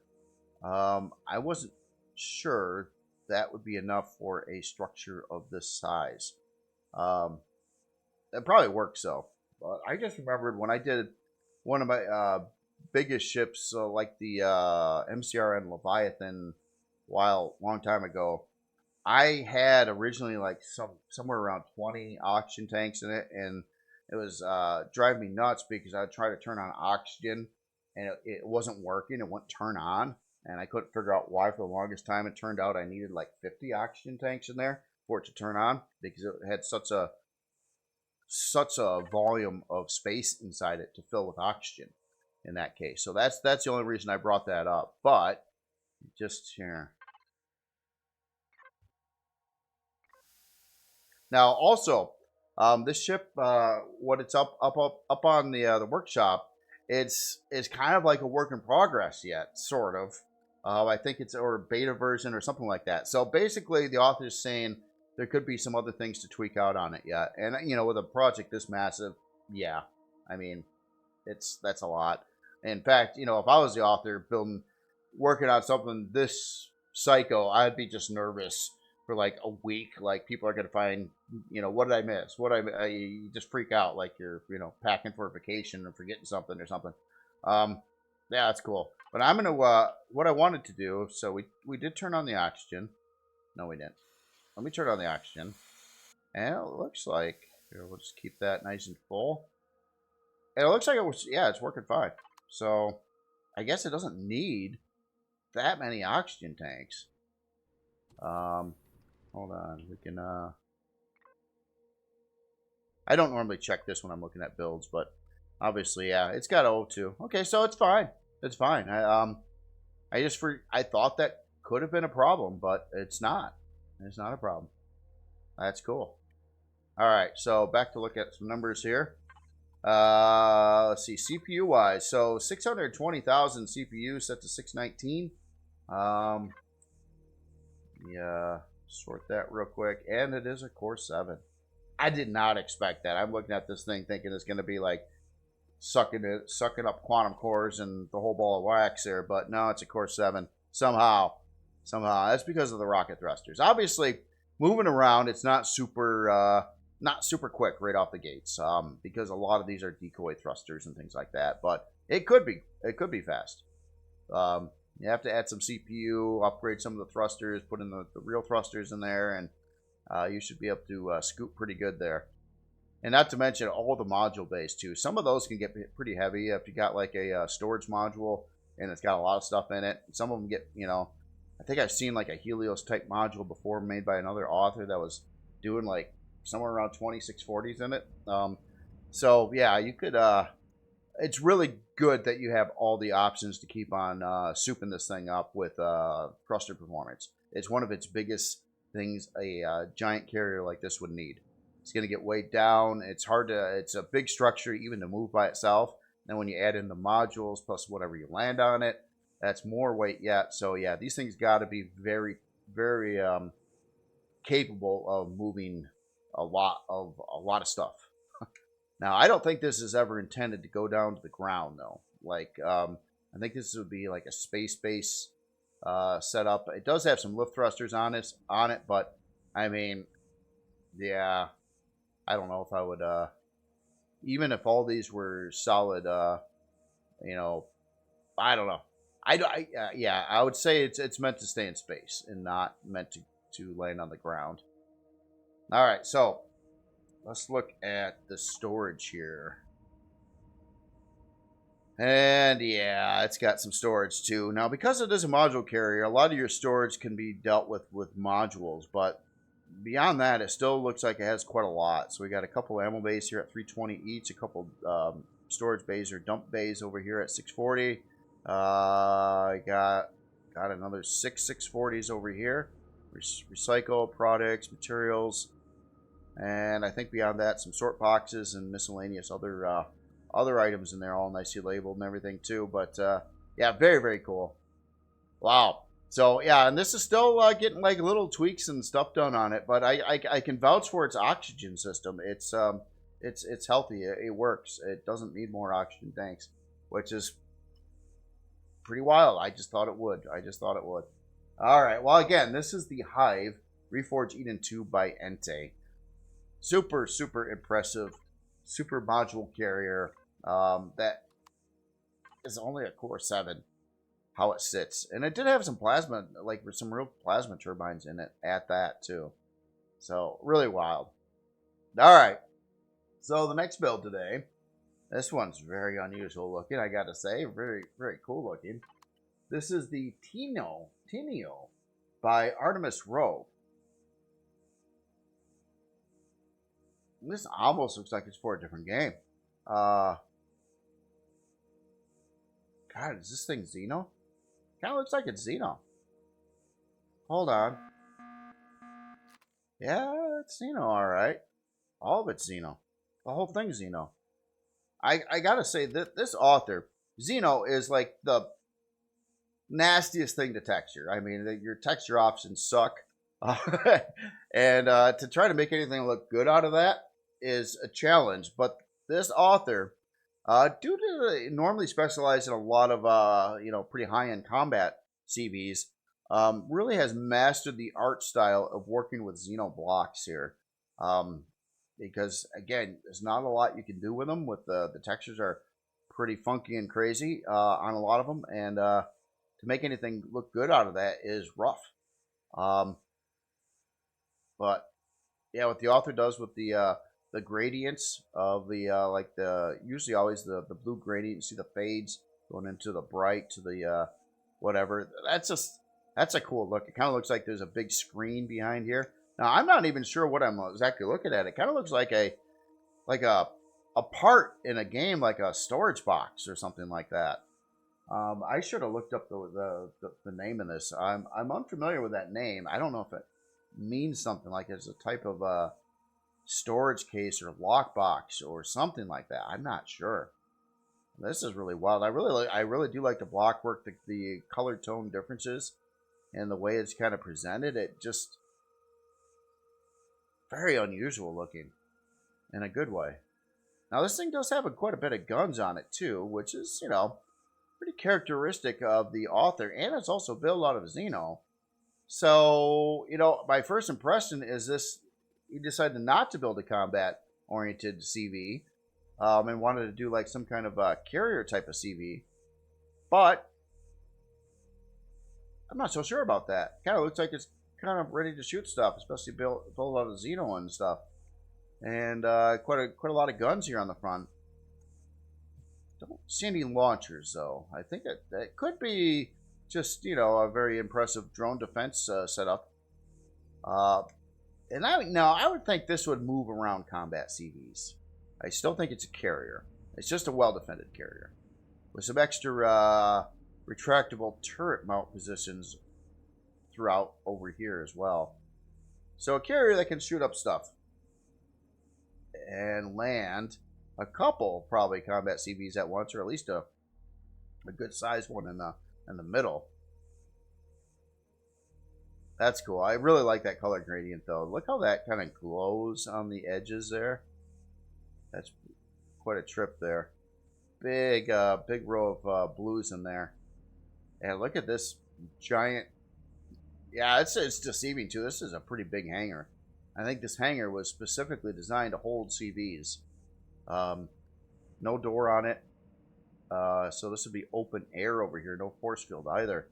I wasn't sure that would be enough for a structure of this size. It probably works though. But I just remembered when I did one of my biggest ships, like the MCRN Leviathan, long time ago. I had originally like somewhere around 20 oxygen tanks in it, and it was driving me nuts because I would try to turn on oxygen, and it wasn't working. It wouldn't turn on, and I couldn't figure out why for the longest time. It turned out I needed like 50 oxygen tanks in there for it to turn on because it had such a volume of space inside it to fill with oxygen in that case. So that's the only reason I brought that up. But just here. Now also, this ship, what it's up on the workshop, it's kind of like a work in progress yet, sort of. I think it's or beta version or something like that. So basically, the author is saying there could be some other things to tweak out on it yet. And with a project this massive, yeah, I mean, that's a lot. In fact, if I was the author working on something this psycho, I'd be just nervous for like a week. Like people are gonna find, what did I miss? You just freak out like you're, packing for a vacation and forgetting something or something. Yeah, that's cool. But I'm gonna what I wanted to do. So we did turn on the oxygen. No, we didn't. Let me turn on the oxygen. And it looks like here, we'll just keep that nice and full. And it looks like it's working fine. So I guess it doesn't need that many oxygen tanks. Hold on, we can I don't normally check this when I'm looking at builds, but obviously, yeah, it's got O2. Okay, so it's fine. It's fine. I thought that could have been a problem, but it's not. It's not a problem. That's cool. All right, so back to look at some numbers here. Let's see, CPU wise. So 620,000 CPU set to 619. Yeah, sort that real quick. And it is a Core 7. I did not expect that. I'm looking at this thing thinking it's going to be like sucking up quantum cores and the whole ball of wax there. But no, it's a Core 7. Somehow. That's because of the rocket thrusters. Obviously, moving around, it's not super quick right off the gates, because a lot of these are decoy thrusters and things like that. But it could be fast. You have to add some CPU, upgrade some of the thrusters, put in the real thrusters in there, and you should be able to scoop pretty good there. And not to mention all the module bays too. Some of those can get pretty heavy if you got like a storage module and it's got a lot of stuff in it. Some of them get, I think I've seen like a Helios type module before made by another author that was doing like somewhere around 2640s in it. So yeah, you could. It's really good that you have all the options to keep on souping this thing up with thruster performance. It's one of its biggest things a giant carrier like this would need. It's going to get weighed down. It's a big structure even to move by itself. Then when you add in the modules plus whatever you land on it, that's more weight yet. So yeah, these things got to be very, very capable of moving a lot of stuff. Now, I don't think this is ever intended to go down to the ground though. Like, I think this would be like a space base setup. It does have some lift thrusters on it, but I mean, yeah, I don't know if I would, even if all these were solid, I don't know. Yeah, I would say it's meant to stay in space and not meant to land on the ground. All right, so let's look at the storage here. And yeah, it's got some storage too. Now, because it is a module carrier, a lot of your storage can be dealt with modules, but beyond that, it still looks like it has quite a lot. So we got a couple ammo bays here at 320 each, a couple storage bays or dump bays over here at 640. I got another six 640s over here. Recycle products, materials, and I think beyond that, some sort boxes and miscellaneous other items in there, all nicely labeled and everything too. But yeah, very, very cool. Wow. So yeah, and this is still getting like little tweaks and stuff done on it, but I can vouch for its oxygen system. It's healthy. It works. It doesn't need more oxygen tanks, which is pretty wild. I just thought it would. All right. Well, again, this is the Hive Reforged Eden 2 by Ente. Super, super impressive, super module carrier. That is only a core 7. How it sits, and it did have some plasma, like some real plasma turbines in it at that too. So really wild. All right. So the next build today, this one's very unusual looking. I got to say, very, very cool looking. This is the Tino by Artemis Rogue. This almost looks like it's for a different game. God, is this thing Xeno? Kind of looks like it's Xeno. Hold on. Yeah, it's Xeno, all right. All of it's Xeno. The whole thing's Xeno. I gotta say that this author, Xeno, is like the nastiest thing to texture. I mean, your texture options suck. And to try to make anything look good out of that is a challenge. But this author, due to normally specialize in a lot of pretty high-end combat CVs, really has mastered the art style of working with Xeno blocks here. Because again, there's not a lot you can do with them. With the textures are pretty funky and crazy on a lot of them, and to make anything look good out of that is rough. But yeah, what the author does with the gradients of the usually always the blue gradient, you see the fades going into the bright to the whatever. That's a cool look. It kind of looks like there's a big screen behind here. Now I'm not even sure what I'm exactly looking at. It kind of looks like a part in a game, like a storage box or something like that. I should have looked up the name of this. I'm unfamiliar with that name. I don't know if it means something like it's a type of storage case or lockbox or something like that. I'm not sure. This is really wild. I really do like the block work, the color tone differences, and the way it's kind of presented. It just very unusual looking in a good way. Now this thing does have quite a bit of guns on it too, which is pretty characteristic of the author, and it's also built out of Xeno. So my first impression is this. He decided not to build a combat-oriented CV, and wanted to do like some kind of a carrier type of CV. But I'm not so sure about that. Kind of looks like it's kind of ready to shoot stuff, especially built out of Xeno and stuff. And quite a lot of guns here on the front. Don't see any launchers though. I think that could be just a very impressive drone defense setup. And I would think this would move around combat CVs. I still think it's a carrier. It's just a well-defended carrier with some extra retractable turret mount positions throughout over here as well. So a carrier that can shoot up stuff and land a couple probably combat CVs at once, or at least a good sized one in the middle. That's cool. I really like that color gradient though. Look how that kind of glows on the edges there. That's quite a trip there. Big row of blues in there. And look at this giant. Yeah, it's deceiving too. This is a pretty big hangar. I think this hangar was specifically designed to hold CVs. No door on it. So this would be open air over here. No force field either.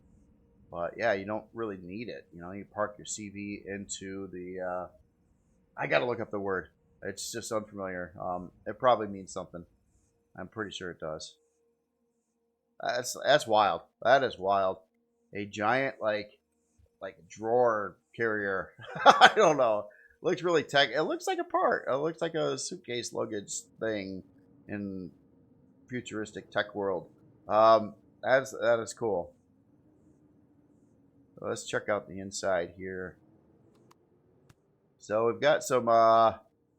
But yeah, you don't really need it. You park your CV into the. I got to look up the word. It's just unfamiliar. It probably means something. I'm pretty sure it does. That's wild. That is wild. A giant like drawer carrier. I don't know. Looks really tech. It looks like a part. It looks like a suitcase luggage thing in futuristic tech world. That is cool. So let's check out the inside here. So we've got some.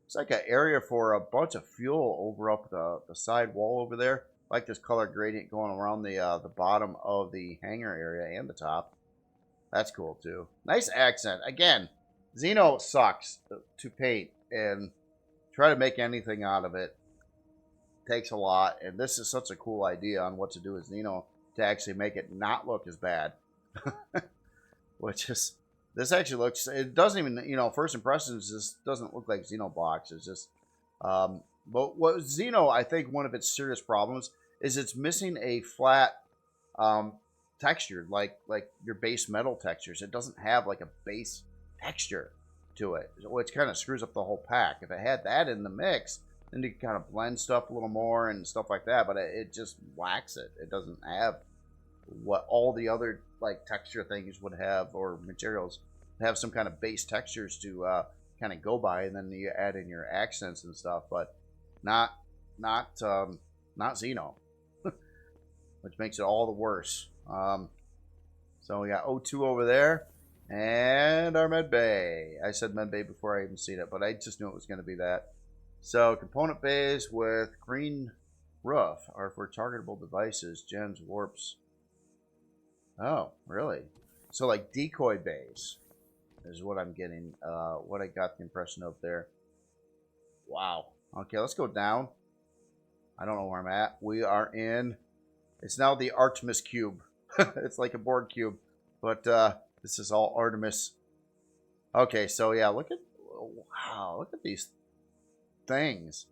It's like an area for a bunch of fuel over up the side wall over there. I like this color gradient going around the bottom of the hangar area and the top. That's cool too. Nice accent. Again, Xeno sucks to paint, and try to make anything out of it takes a lot. And this is such a cool idea on what to do with Xeno to actually make it not look as bad. Which is, this actually looks, it doesn't even, you know, first impressions, this doesn't look like Xenobox. It's just, but what Xeno, I think one of its serious problems is it's missing a flat, texture, like your base metal textures. It doesn't have like a base texture to it, which kind of screws up the whole pack. If it had that in the mix, then you can kind of blend stuff a little more and stuff like that, but it just whacks it. It doesn't have what all the other like texture things would have, or materials have some kind of base textures to kind of go by, and then you add in your accents and stuff, but not Xeno, which makes it all the worse. So we got O2 over there, and our med bay. I said med bay before I even seen it, but I just knew it was going to be that. So component bays with green roof are for targetable devices, gems, warps. Oh, really? So like decoy bays is what I'm getting, what I got the impression of there. Wow. Okay, let's go down. I don't know where I'm at. We are in, it's now the Artemis cube. It's like a board cube, but this is all Artemis. Okay, so yeah, look at, wow, look at these things.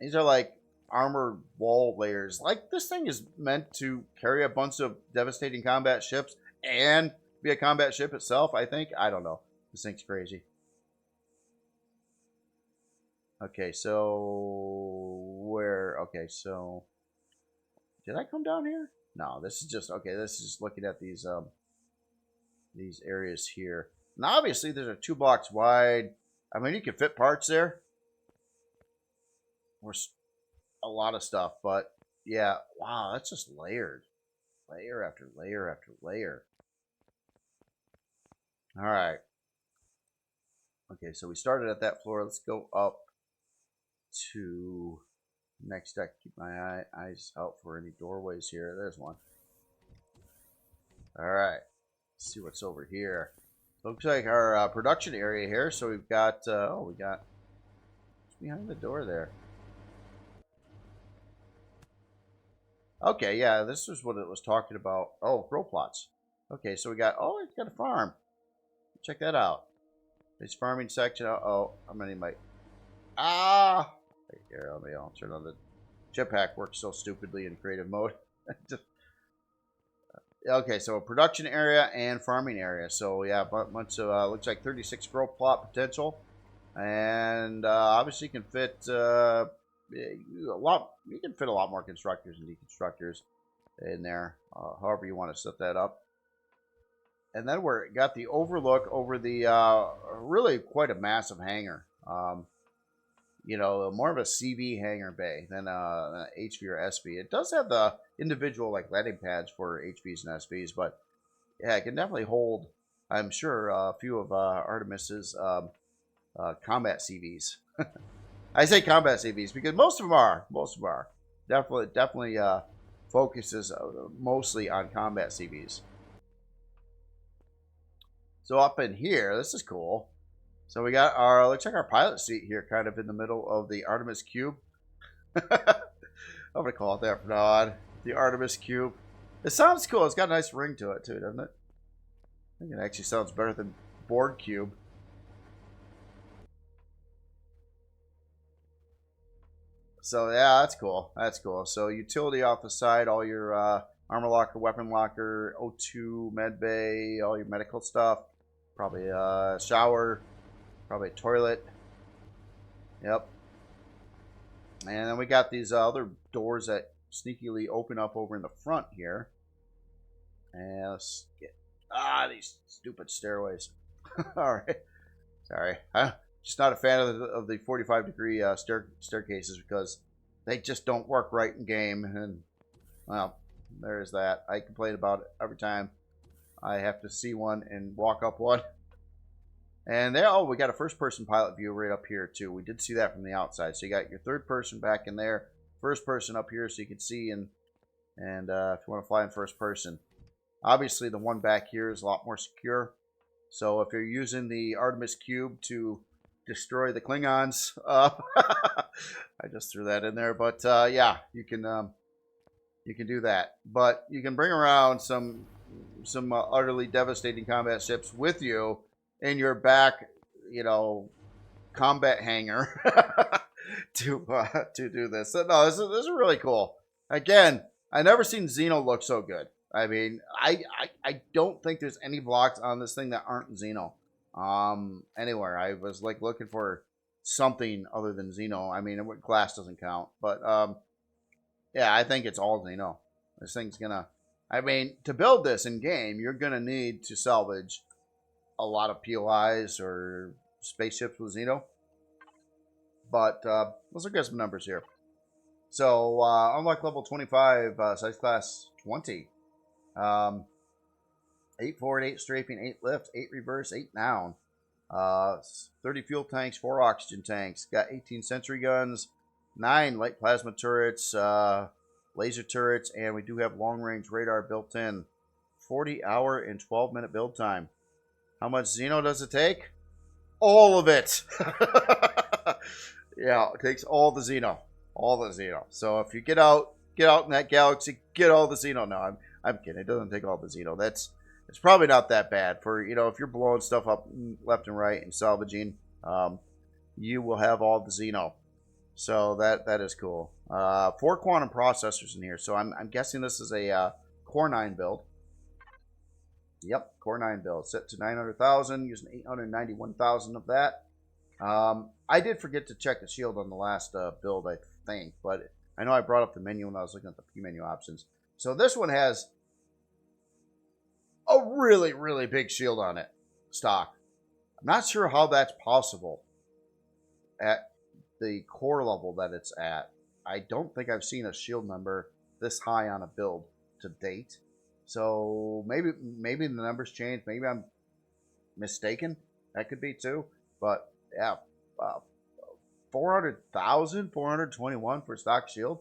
These are like armor wall layers. Like, this thing is meant to carry a bunch of devastating combat ships and be a combat ship itself, I think. I don't know. This thing's crazy. Okay, so where? Okay, so did I come down here? No, this is just, okay, this is just looking at these areas here. Now, obviously, there's a 2 blocks wide. I mean, you can fit parts there. Or a lot of stuff, but yeah, wow, that's just layered. Layer after layer after layer. All right. Okay, so we started at that floor. Let's go up to next deck. Keep my eyes out for any doorways here. There's one. All right. Let's see what's over here. Looks like our production area here. So we've got, oh, we got, what's behind the door there? Okay, yeah, this is what it was talking about. Oh, grow plots. Okay, so we got, oh, it's got a farm. Check that out. This farming section. Uh-oh, how many might... Ah! Right here, I'll turn on the jetpack. Works so stupidly in creative mode. Just... Okay, so a production area and farming area. So, yeah, a bunch of, looks like 36 grow plot potential. And obviously you can fit... you can fit a lot more constructors and deconstructors in there, however you want to set that up. And then we're got the overlook over the really quite a massive hangar. You know, more of a CV hangar bay than an HV or SV. It does have the individual like landing pads for HVs and SVs, but yeah, it can definitely hold, I'm sure, a few of Artemis's combat CVs. I say combat CVs because most of them are. Definitely focuses mostly on combat CVs. So up in here, this is cool. So we got our, looks like our pilot seat here, kind of in the middle of the Artemis cube. I'm gonna call it that from now on. The Artemis cube. It sounds cool. It's got a nice ring to it too, doesn't it? I think it actually sounds better than board cube. So yeah, that's cool. That's cool. So utility off the side, all your armor locker, weapon locker, O2, med bay, all your medical stuff. Probably a shower, probably a toilet. Yep. And then we got these other doors that sneakily open up over in the front here. And let's get these stupid stairways. All right, sorry, I'm just not a fan of the 45-degree staircases because they just don't work right in game. And well, there's that. I complain about it every time I have to see one and walk up one. And there, oh, we got a first-person pilot view right up here too. We did see that from the outside. So you got your third person back in there, first person up here, so you can see and if you want to fly in first person. Obviously, the one back here is a lot more secure. So if you're using the Artemis cube to destroy the Klingons, I just threw that in there. But yeah, you can do that. But you can bring around some utterly devastating combat ships with you in your back, combat hangar to do this. So, no, this is really cool. Again, I never seen Xeno look so good. I mean, I don't think there's any blocks on this thing that aren't Xeno. Anywhere. I was like looking for something other than Xeno. I mean, glass doesn't count, but yeah, I think it's all Xeno. This thing's gonna. I mean, to build this in game, you're gonna need to salvage a lot of POIs or spaceships with Xeno. But let's look at some numbers here. So, unlock level 25, size class 20. 8 forward, 8 strafing, 8 lift, 8 reverse, 8 down. 30 fuel tanks, 4 oxygen tanks. Got 18 sentry guns, 9 light plasma turrets, laser turrets, and we do have long-range radar built in. 40-hour and 12-minute build time. How much Xeno does it take? All of it. Yeah, it takes all the Xeno. All the Xeno. So if you get out in that galaxy, get all the Xeno. No, I'm kidding. It doesn't take all the Xeno. It's probably not that bad for, if you're blowing stuff up left and right and salvaging, you will have all the Xeno. So that is cool. 4 quantum processors in here. So I'm guessing this is a Core 9 build. Yep, Core 9 build. Set to 900,000, using 891,000 of that. I did forget to check the shield on the last build, I think, but I know I brought up the menu when I was looking at the P menu options. So this one has a really, really big shield on it, stock. I'm not sure how that's possible at the core level that it's at. I don't think I've seen a shield number this high on a build to date. So maybe the numbers change. Maybe I'm mistaken. That could be too. But yeah, 400,000, 421 for stock shield.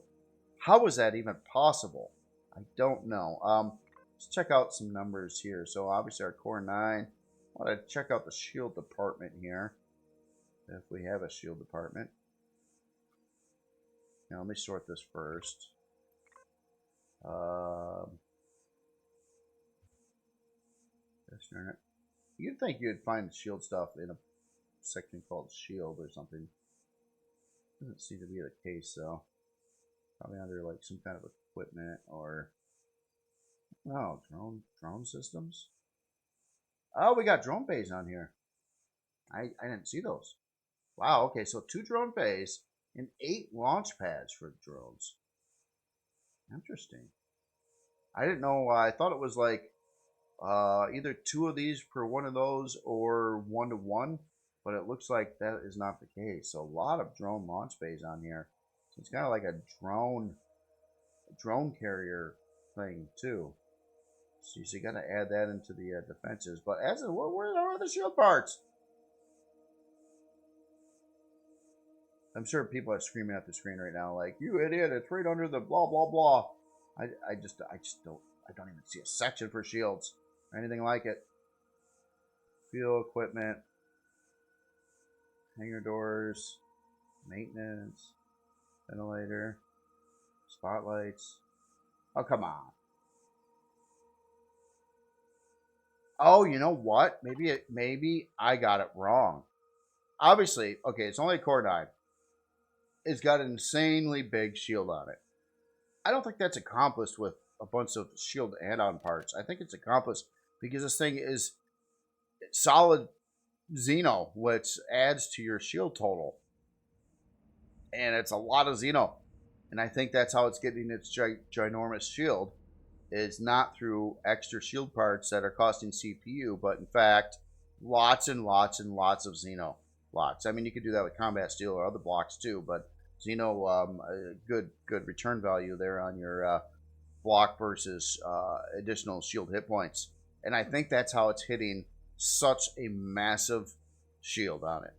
How was that even possible? I don't know. Let's check out some numbers here. So obviously our Core 9. I want to check out the shield department here. If we have a shield department. Now let me sort this first. You'd think you'd find the shield stuff in a section called shield or something. Doesn't seem to be the case though. Probably under like some kind of equipment or drone systems. Oh, we got drone bays on here. I didn't see those. Wow, okay, so 2 drone bays and 8 launch pads for drones. Interesting. I didn't know. I thought it was like either 2 of these per one of those or 1 to 1, but it looks like that is not the case. So a lot of drone launch bays on here. So it's kind of like a drone carrier thing too. So you got to add that into the defenses. But where are the shield parts? I'm sure people are screaming at the screen right now, like, "You idiot! It's right under the blah blah blah." I don't even see a section for shields or anything like it. Fuel equipment, hangar doors, maintenance, ventilator, spotlights. Oh, come on. Oh, you know what? Maybe I got it wrong. Obviously, okay, it's only a Core 9. It's got an insanely big shield on it. I don't think that's accomplished with a bunch of shield add-on parts. I think it's accomplished because this thing is solid Xeno, which adds to your shield total. And it's a lot of Xeno. And I think that's how it's getting its ginormous shield. Is not through extra shield parts that are costing CPU, but in fact, lots and lots and lots of Xeno blocks. I mean, you could do that with combat steel or other blocks too, but Xeno, good return value there on your block versus additional shield hit points. And I think that's how it's hitting such a massive shield on it,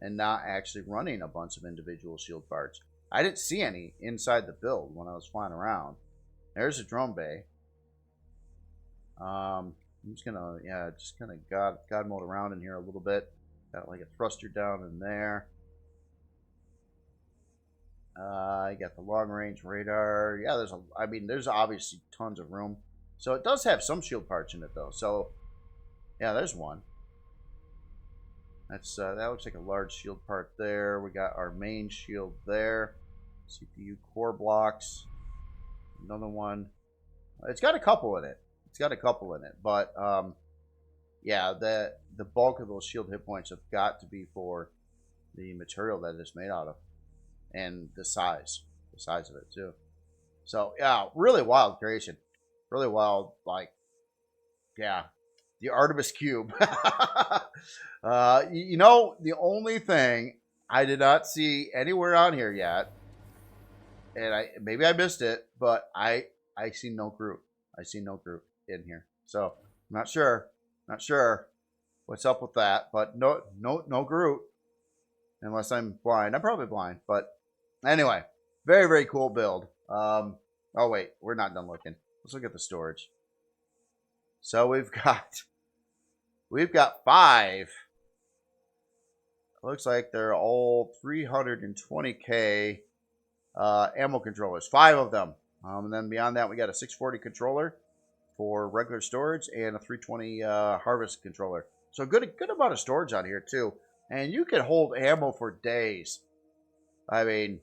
and not actually running a bunch of individual shield parts. I didn't see any inside the build when I was flying around. There's a drone bay. I'm just gonna, just kind of god mode around in here a little bit. Got like a thruster down in there. I got the long range radar. Yeah, there's obviously tons of room. So it does have some shield parts in it though. So yeah, there's one. That looks like a large shield part there. We got our main shield there. CPU core blocks. Another one. It's got a couple in it. But yeah, the bulk of those shield hit points have got to be for the material that it's made out of, and the size of it too. So yeah, really wild creation, really wild. Like, yeah, the Artemis cube. You know, the only thing I did not see anywhere on here yet, and maybe I missed it, but I see no Groot. I see no Groot in here. So I'm not sure what's up with that, but no Groot, unless I'm blind. I'm probably blind, but anyway, very, very cool build. Oh wait, we're not done looking. Let's look at the storage. So we've got 5. Looks like they're all 320k ammo controllers, 5 of them. And then beyond that, we got a 640 controller for regular storage and a 320 harvest controller. So good amount of storage on here too. And you can hold ammo for days. I mean,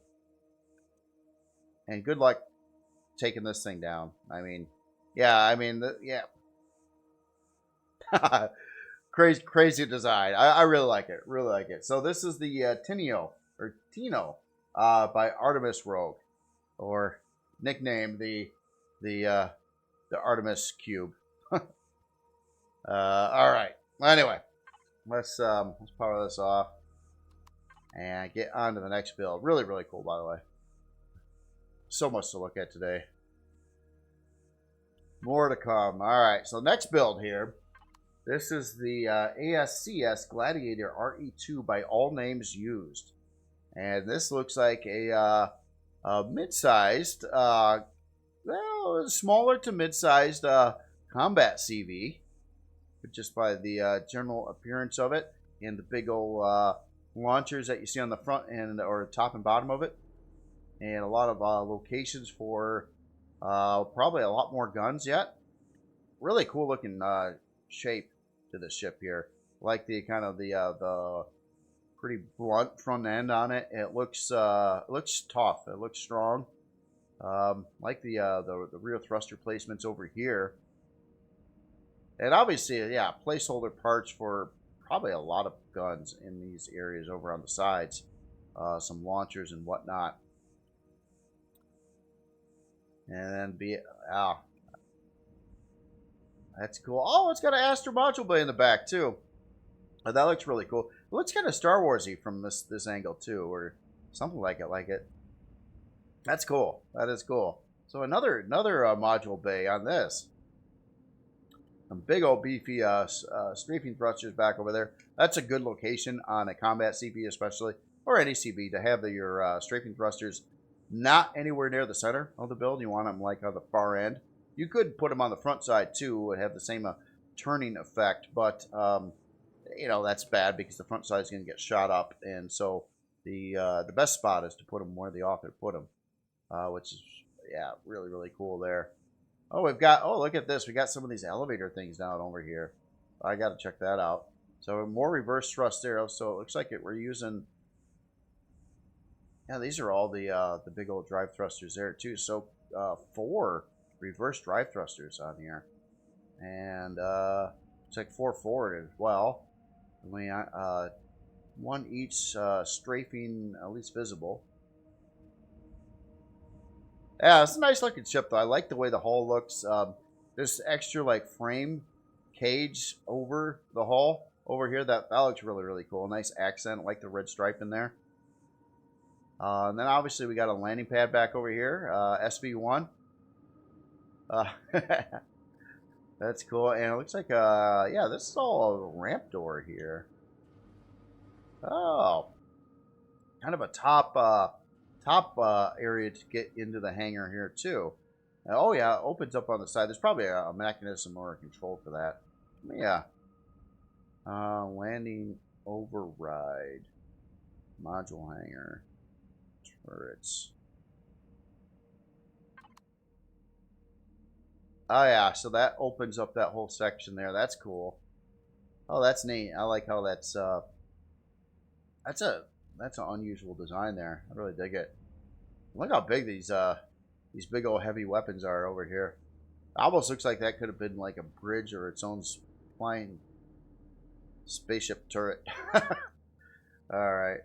and good luck taking this thing down. I mean, yeah, yeah. Crazy design. I really like it. So this is the Tino by Artemis Rogue, or nicknamed the Artemis Cube. All right. Anyway, let's power this off and get on to the next build. Really, really cool, by the way. So much to look at today. More to come. All right. So next build here. This is the ASCS Gladiator RE2 by all names used. And this looks like a mid-sized, well, smaller to mid-sized combat CV, just by the general appearance of it, and the big old launchers that you see on the front and or top and bottom of it, and a lot of locations for probably a lot more guns yet. Really cool looking shape to the ship here. Like the kind of the pretty blunt front end on it. It looks tough. It looks strong. Like the rear thruster placements over here. And obviously, yeah, placeholder parts for probably a lot of guns in these areas over on the sides. Some launchers and whatnot. And then that's cool. Oh, it's got an Astro Module Bay in the back too. Oh, that looks really cool. It looks kind of Star Warsy from this angle too, or something like it. That's cool. That is cool. So another module bay on this. Some big old beefy strafing thrusters back over there. That's a good location on a combat CB especially, or any CB, to have your strafing thrusters not anywhere near the center of the build. You want them like on the far end. You could put them on the front side too and have the same turning effect, but you know, that's bad because the front side is going to get shot up, and so the best spot is to put them where the author put them, which is, yeah, really, really cool there. Oh, look at this. We got some of these elevator things down over here. I got to check that out. So more reverse thrust there. So it looks like we're using, yeah, these are all the big old drive thrusters there too. So 4 reverse drive thrusters on here, and it's like 4 forward as well. We 1 each strafing, at least visible. Yeah, it's a nice looking ship though. I like the way the hull looks. This extra like frame cage over the hull over here, that looks really, really cool. Nice accent, like the red stripe in there. And then obviously we got a landing pad back over here, SV1. That's cool. And it looks like, yeah, this is all a ramp door here. Oh, kind of a top area to get into the hangar here too. Oh yeah, it opens up on the side. There's probably a mechanism or a control for that. Yeah. Landing override. Module hangar. Turrets. Oh yeah, so that opens up that whole section there. That's cool. Oh, that's neat. I like how that's an unusual design there. I really dig it. Look how big these big old heavy weapons are over here. It almost looks like that could have been like a bridge or its own flying spaceship turret. All right.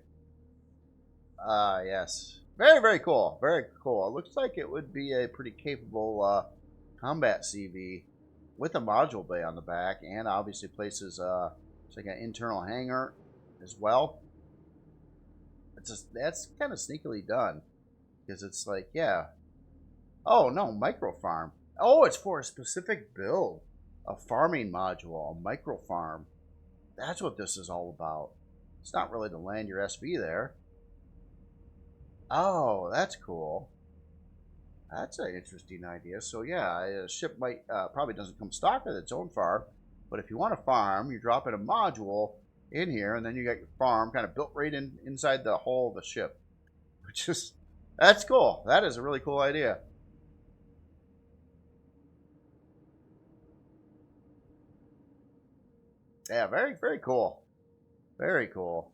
Yes. Very, very cool. Very cool. It looks like it would be a pretty capable combat CV with a module bay on the back, and obviously places it's like an internal hangar as well. That's kind of sneakily done because it's like, yeah. Oh no, micro farm. Oh, it's for a specific build, a farming module, a micro farm. That's what this is all about. It's not really to land your SV there. Oh, that's cool. That's an interesting idea. So yeah, a ship might probably doesn't come stock with its own farm, but if you want to farm, you drop in a module in here, and then you got your farm kind of built right inside the hull of the ship, which is that's cool. That is a really cool idea. Yeah, very, very cool. Very cool.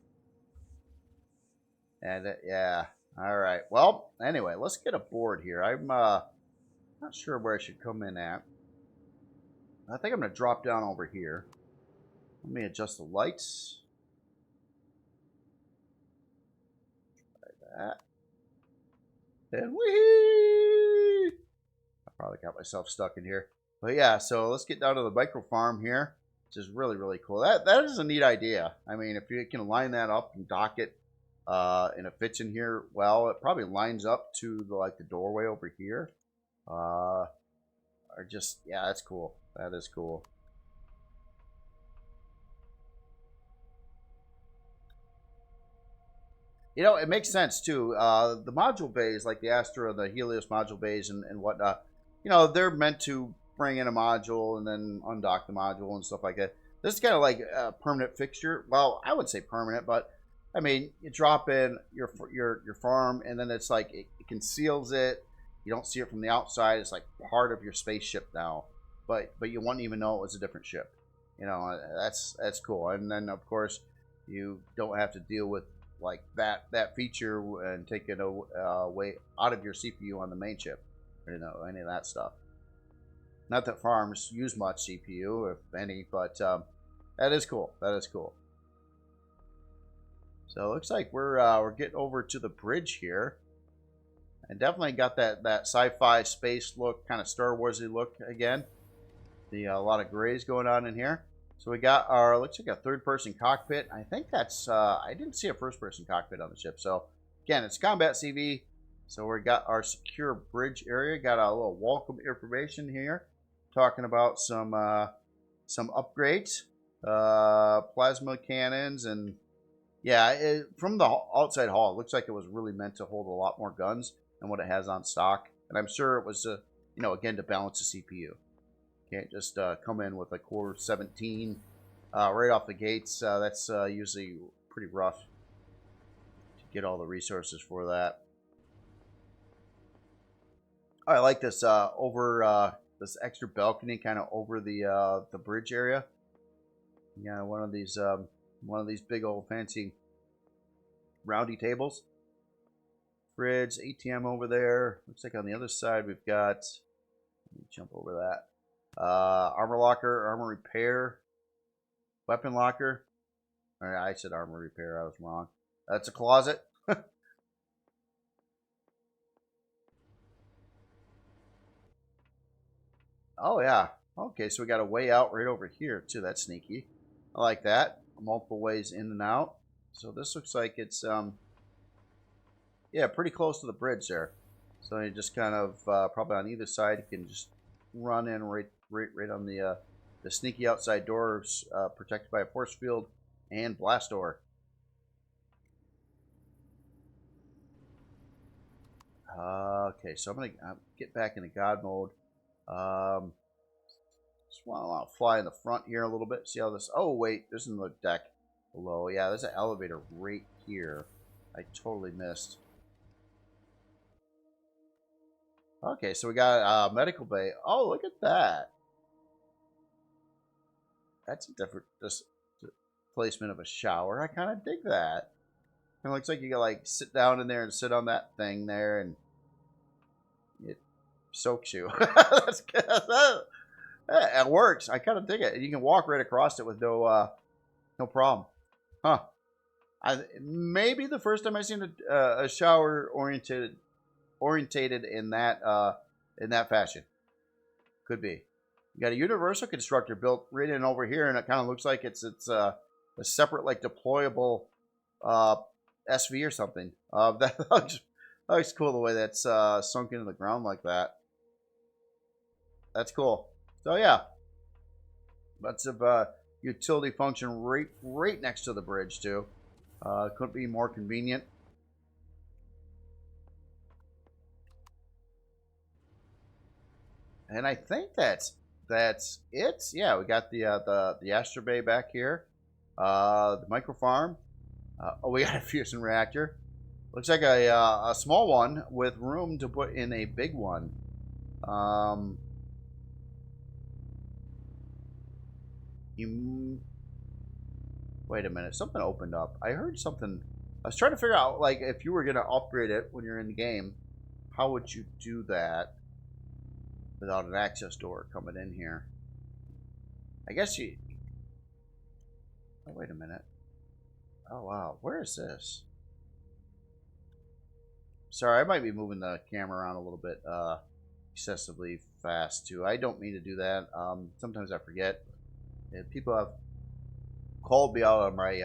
And yeah, all right. Well, anyway, let's get aboard here. I'm not sure where I should come in at. I think I'm going to drop down over here. Let me adjust the lights. Like that. And whee! I probably got myself stuck in here. But yeah, so let's get down to the micro farm here, which is really, really cool. That is a neat idea. I mean, if you can line that up and dock it, and it fits in here well, it probably lines up to the doorway over here. Or just, yeah, that's cool. That is cool. You know, it makes sense too. The module bays, like the Astra, the Helios module bays, and whatnot, you know, they're meant to bring in a module and then undock the module and stuff like that. This is kind of like a permanent fixture. Well, I would say permanent, but I mean, you drop in your farm, and then it's like it conceals it. You don't see it from the outside. It's like part of your spaceship now, but you wouldn't even know it was a different ship. You know, that's cool. And then of course, you don't have to deal with like that feature and take it away out of your CPU on the main chip, or, you know, any of that stuff. Not that farms use much CPU, if any, but that is cool. That is cool. So it looks like we're getting over to the bridge here, and definitely got that sci-fi space look, kind of Star Warsy look again. A lot of grays going on in here. So we got our, looks like a third-person cockpit. I think that's, I didn't see a first-person cockpit on the ship. So, again, it's combat CV. So we got our secure bridge area. Got a little welcome information here. Talking about some upgrades. Plasma cannons. And, yeah, from the outside hull, it looks like it was really meant to hold a lot more guns than what it has on stock. And I'm sure it was, you know, again, to balance the CPU. Can't just come in with a Core 17 right off the gates. That's usually pretty rough to get all the resources for that. I like this over this extra balcony kind of over the bridge area. Yeah, one of these big old fancy roundy tables. Fridge, ATM over there. Looks like on the other side we've got. Let me jump over that. Armor locker, armor repair, weapon locker. I said armor repair. I was wrong. That's a closet. Oh, yeah. Okay, so we got a way out right over here, too. That's sneaky. I like that. Multiple ways in and out. So this looks like it's, yeah, pretty close to the bridge there. So you just kind of, probably on either side, you can just run in right on the sneaky outside doors, protected by a force field and blast door. Okay, so I'm going to get back into God mode. Just want to fly in the front here a little bit. See how this... Oh, wait. There's another deck below. Yeah, there's an elevator right here. I totally missed. Okay, so we got a medical bay. Oh, look at that. That's a different placement of a shower. I kind of dig that. It looks like you can, like, sit down in there and sit on that thing there, and it soaks you. That's good. It works. I kind of dig it. You can walk right across it with no problem. Huh. Maybe the first time I've seen a shower orientated in that fashion. Could be. You got a universal constructor built right in over here, and it kind of looks like it's a separate, like, deployable SV or something. That looks cool the way that's sunk into the ground like that. That's cool. So yeah, lots of utility function right next to the bridge too. Couldn't be more convenient. And I think that's it. Yeah, we got the Astro Bay back here, the micro farm. Oh, we got a fusion reactor. Looks like a small one with room to put in a big one. Wait a minute. Something opened up. I heard something. I was trying to figure out, like, if you were going to upgrade it when you're in the game, how would you do that without an access door coming in here? I guess you... Oh, wait a minute. Oh, wow. Where is this? Sorry, I might be moving the camera around a little bit excessively fast, too. I don't mean to do that. Sometimes I forget. And people have called me out on my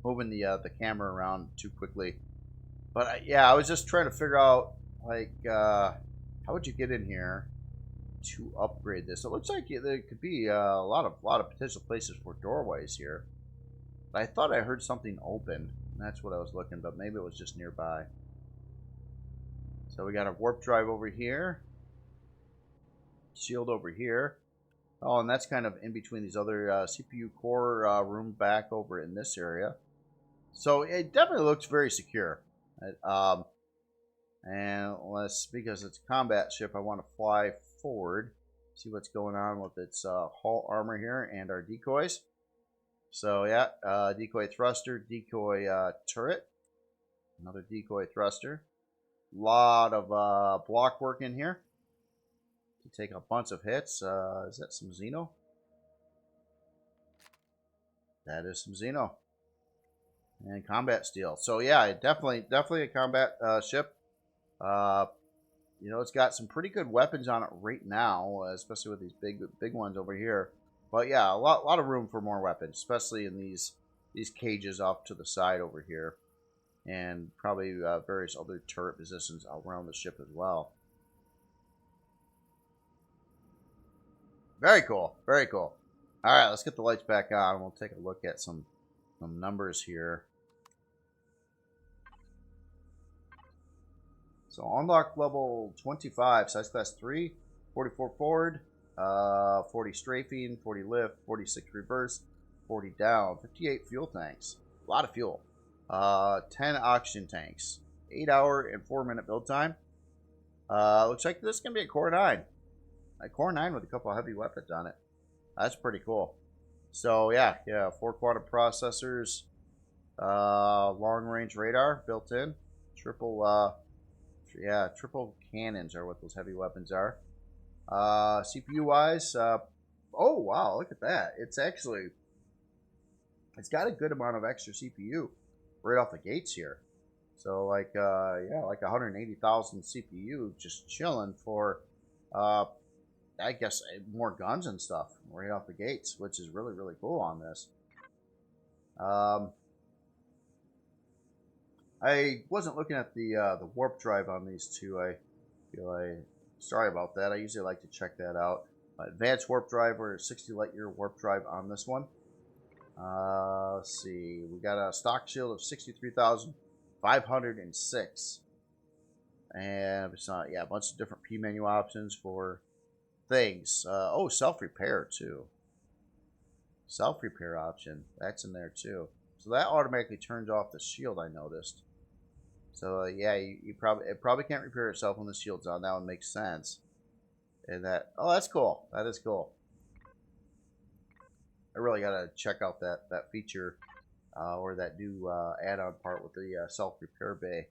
moving the camera around too quickly. But yeah, I was just trying to figure out, like, how would you get in here to upgrade this? It looks like there could be a lot of potential places for doorways here. I thought I heard something open. That's what I was looking, but maybe it was just nearby. So we got a warp drive over here. Shield over here. Oh, and that's kind of in between these other CPU core room back over in this area. So it definitely looks very secure. And because it's a combat ship, I want to fly forward, see what's going on with its hull armor here and our decoys. So yeah, decoy thruster, decoy turret, another decoy thruster. Lot of block work in here to take a bunch of hits. Is that some Xeno? That is some Xeno. And combat steel. So yeah, definitely a combat ship. You know, it's got some pretty good weapons on it right now, especially with these big ones over here. But yeah, a lot of room for more weapons, especially in these cages off to the side over here, and probably various other turret positions around the ship as well. Very cool, very cool. All right, let's get the lights back on. We'll take a look at some numbers here. So unlock level 25, size class 3, 44 forward, 40 strafing, 40 lift, 46 reverse, 40 down, 58 fuel tanks. A lot of fuel. 10 oxygen tanks. 8-hour and 4-minute build time. Looks like this is going to be a Core 9. A Core 9 with a couple of heavy weapons on it. That's pretty cool. So yeah, 4 quantum processors. Long range radar built in. Triple cannons are what those heavy weapons are. CPU wise, oh wow, look at that. It's got a good amount of extra CPU right off the gates here. So like like 180,000 CPU just chilling for I guess more guns and stuff right off the gates, which is really, really cool on this. I wasn't looking at the warp drive on these two. Sorry about that. I usually like to check that out. Advanced warp drive or 60 light year warp drive on this one. Let's see. We got a stock shield of 63,506. And it's not, yeah, a bunch of different P menu options for things. Oh, self-repair too. Self-repair option. That's in there too. So that automatically turns off the shield, I noticed. So yeah, it probably can't repair itself when the shield's on. That one makes sense. And that, oh, that's cool. That is cool. I really gotta check out that feature or that new add-on part with the self-repair bay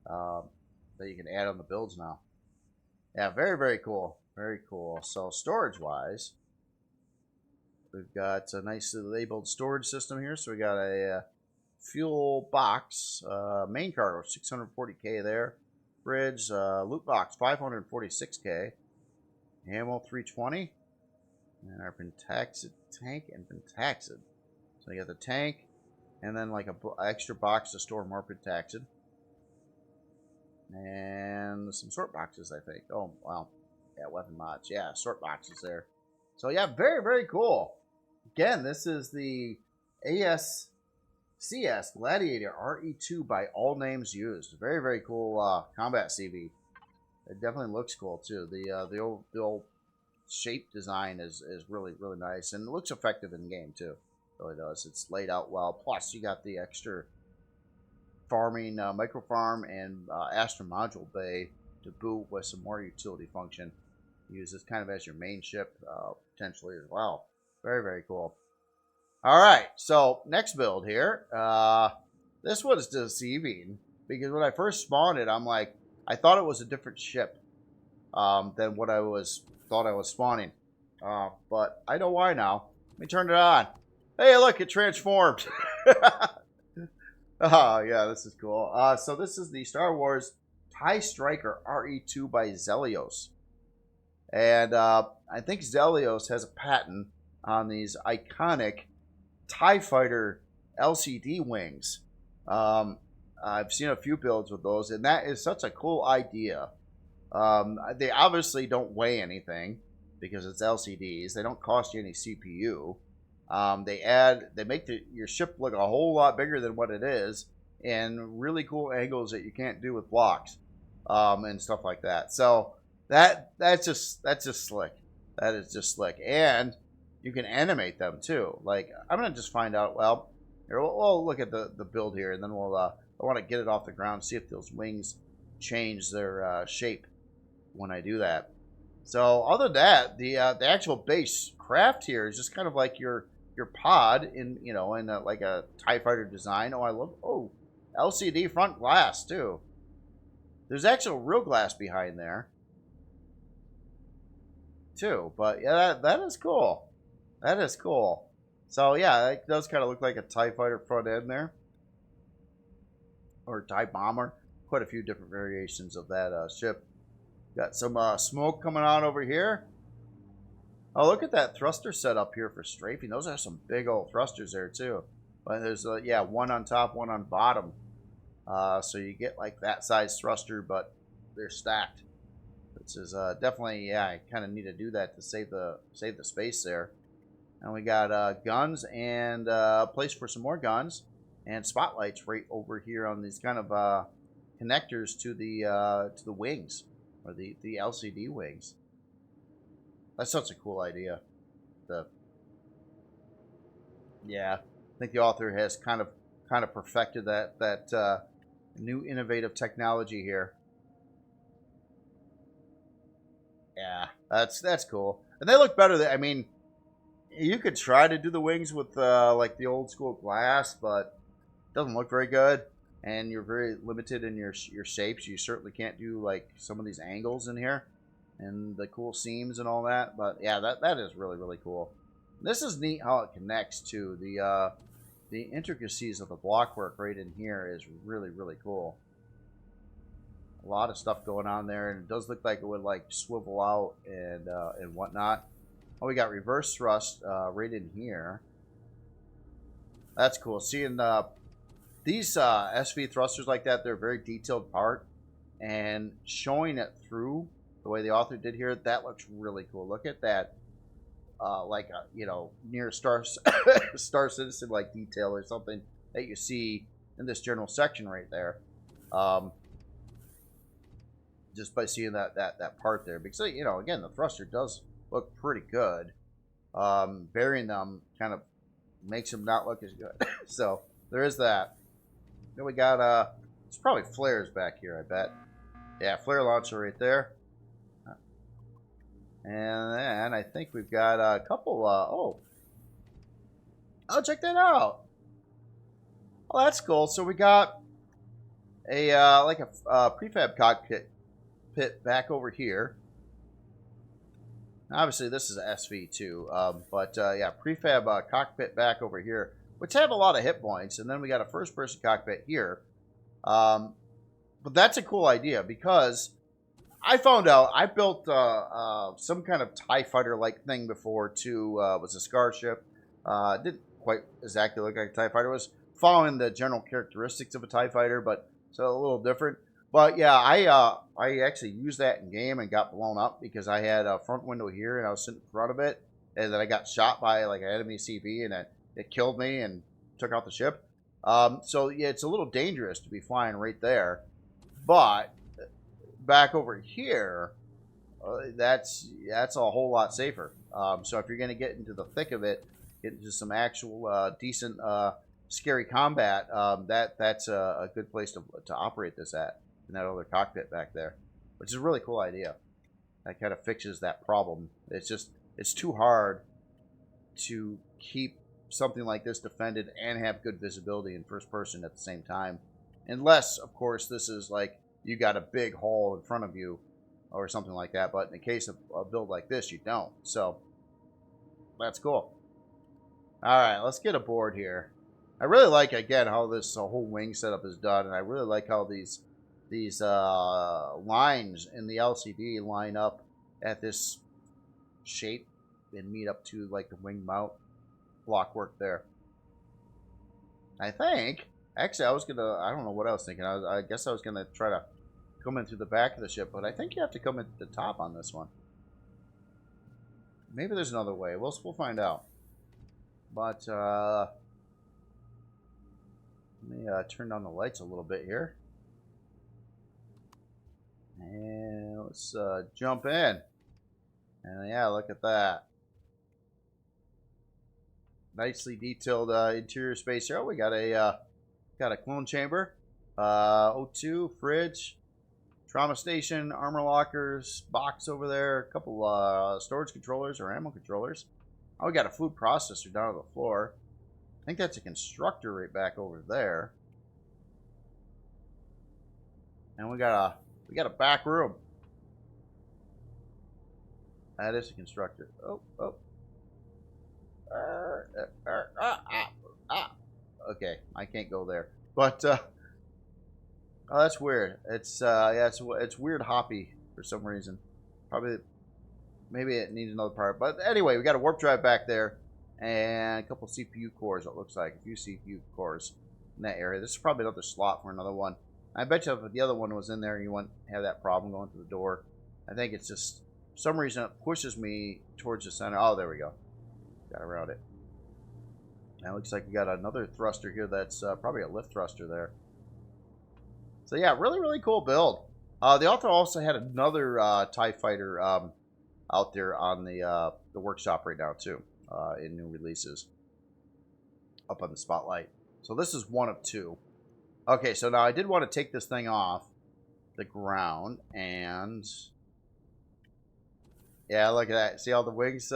that you can add on the builds now. Yeah, very, very cool. Very cool. So storage-wise, we've got a nicely labeled storage system here. So we got a fuel box, main cargo, 640K there. Fridge, loot box, 546K. Ammo, 320. And our Pentaxid tank and Pentaxid. So you got the tank, and then like a extra box to store more Pentaxid. And some sort boxes, I think. Oh, wow. Yeah, weapon mods. Yeah, sort boxes there. So yeah, very, very cool. Again, this is the ASCS Gladiator RE2 by all names used. Very, very cool combat CV. It definitely looks cool too. The old shape design is really, really nice, and it looks effective in game too. It really does. It's laid out well. Plus, you got the extra farming micro farm and Astra module bay to boot with some more utility function. Use this kind of as your main ship potentially as well. Very, very cool. All right, so next build here. This one's deceiving because when I first spawned it, I'm like, I thought it was a different ship than what I thought I was spawning. But I know why now. Let me turn it on. Hey, look, it transformed. Oh, yeah, this is cool. So this is the Star Wars TIE Striker RE2 by Zelios. And I think Zelios has a patent on these iconic TIE Fighter LCD wings. I've seen a few builds with those, and that is such a cool idea. They obviously don't weigh anything because it's LCDs. They don't cost you any CPU. They make your ship look a whole lot bigger than what it is, and really cool angles that you can't do with blocks, and stuff like that. So that's just slick. That is just slick, and you can animate them too. Like I'm gonna just find out. Well, here we'll look at the build here, and then we'll. I want to get it off the ground, see if those wings change their shape when I do that. So other than that, the actual base craft here is just kind of like your pod in like a TIE Fighter design. Oh, I love LCD front glass too. There's actual real glass behind there too. But yeah, that is cool. That is cool. So yeah, it does kind of look like a TIE Fighter front end there, or TIE Bomber. Quite a few different variations of that ship. Got some smoke coming out over here. Oh, look at that thruster setup here for strafing. Those are some big old thrusters there too. But there's yeah, one on top, one on bottom. So you get like that size thruster, but they're stacked. This is definitely, yeah, I kind of need to do that to save the space there. And we got guns and a place for some more guns and spotlights right over here on these kind of connectors to the wings, or the LCD wings. That's such a cool idea. Yeah, I think the author has kind of perfected that new innovative technology here. Yeah, that's cool, and they look better. I mean, you could try to do the wings with like the old school glass, but it doesn't look very good, and you're very limited in your shapes. You certainly can't do like some of these angles in here and the cool seams and all that. But yeah, that is really, really cool. This is neat how it connects to the intricacies of the blockwork right in here is really, really cool. A lot of stuff going on there, and it does look like it would like swivel out and whatnot. Oh, we got reverse thrust right in here. That's cool. Seeing these SV thrusters like that, they're a very detailed part, and showing it through the way the author did here, that looks really cool. Look at that, like a, you know, near Star Citizen like detail or something that you see in this general section right there. Just by seeing that part there, because you know, again, the thruster does look pretty good. Burying them kind of makes them not look as good. So there is that. Then we got it's probably flares back here, I bet. Yeah, flare launcher right there. And then I think we've got a couple oh, check that out. Oh, that's cool. So we got a like a prefab cockpit back over here. Obviously, this is SV too, but yeah, prefab cockpit back over here, which have a lot of hit points, and then we got a first-person cockpit here. But that's a cool idea because I found out I built some kind of TIE fighter-like thing before too. Was a Scar ship. Didn't quite exactly look like a TIE fighter. It was following the general characteristics of a TIE fighter, but so a little different. But yeah, I actually used that in game and got blown up because I had a front window here and I was sitting in front of it, and then I got shot by like an enemy CV and it killed me and took out the ship. So yeah, it's a little dangerous to be flying right there. But back over here, that's a whole lot safer. So if you're going to get into the thick of it, get into some actual decent scary combat, that's a good place to operate this at. In that other cockpit back there, which is a really cool idea. That kind of fixes that problem. It's too hard to keep something like this defended and have good visibility in first person at the same time, unless of course this is like you got a big hole in front of you or something like that. But in the case of a build like this, you don't. So that's cool. All right, let's get aboard here. I really like, again, how this whole wing setup is done, and I really like how these lines in the LCD line up at this shape and meet up to like the wing mount block work there. I think actually I don't know what I was thinking. I guess I was gonna try to come in through the back of the ship, but I think you have to come in the top on this one. Maybe there's another way. We'll find out. But let me turn down the lights a little bit here. And let's jump in. And yeah, look at that. Nicely detailed interior space here. Oh, we got a clone chamber, O2, fridge, trauma station, armor lockers, box over there, a couple storage controllers or ammo controllers. Oh, we got a food processor down on the floor. I think that's a constructor right back over there. And we got a back room. That is a constructor. Oh. Okay, I can't go there. But oh, that's weird. It's yeah, it's weird hoppy for some reason. Probably maybe it needs another part. But anyway, we got a warp drive back there and a couple CPU cores. It looks like a few CPU cores in that area. This is probably another slot for another one. I bet you if the other one was in there, you wouldn't have that problem going through the door. I think it's just, for some reason, it pushes me towards the center. Oh, there we go. Got around it. Now it looks like we got another thruster here that's probably a lift thruster there. So yeah, really, really cool build. The author also had another TIE fighter out there on the workshop right now too, in new releases. Up on the spotlight. So this is one of two. Okay, so now I did want to take this thing off the ground, and yeah, look at that. See how the wings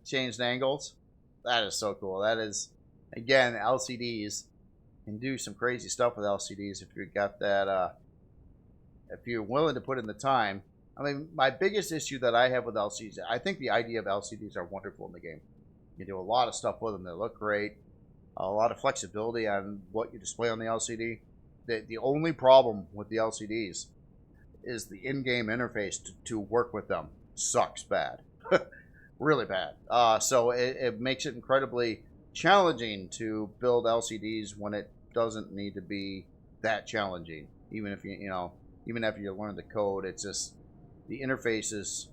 changed angles? That is so cool. That is, again, LCDs. Can do some crazy stuff with LCDs if you got that, if you're willing to put in the time. I mean, my biggest issue that I have with LCDs, I think the idea of LCDs are wonderful in the game. You can do a lot of stuff with them. They look great. A lot of flexibility on what you display on the LCD. The only problem with the LCDs is the in-game interface to work with them sucks bad. Really bad. So it makes it incredibly challenging to build LCDs when it doesn't need to be that challenging. Even if even after you learn the code, it's just the interfaces.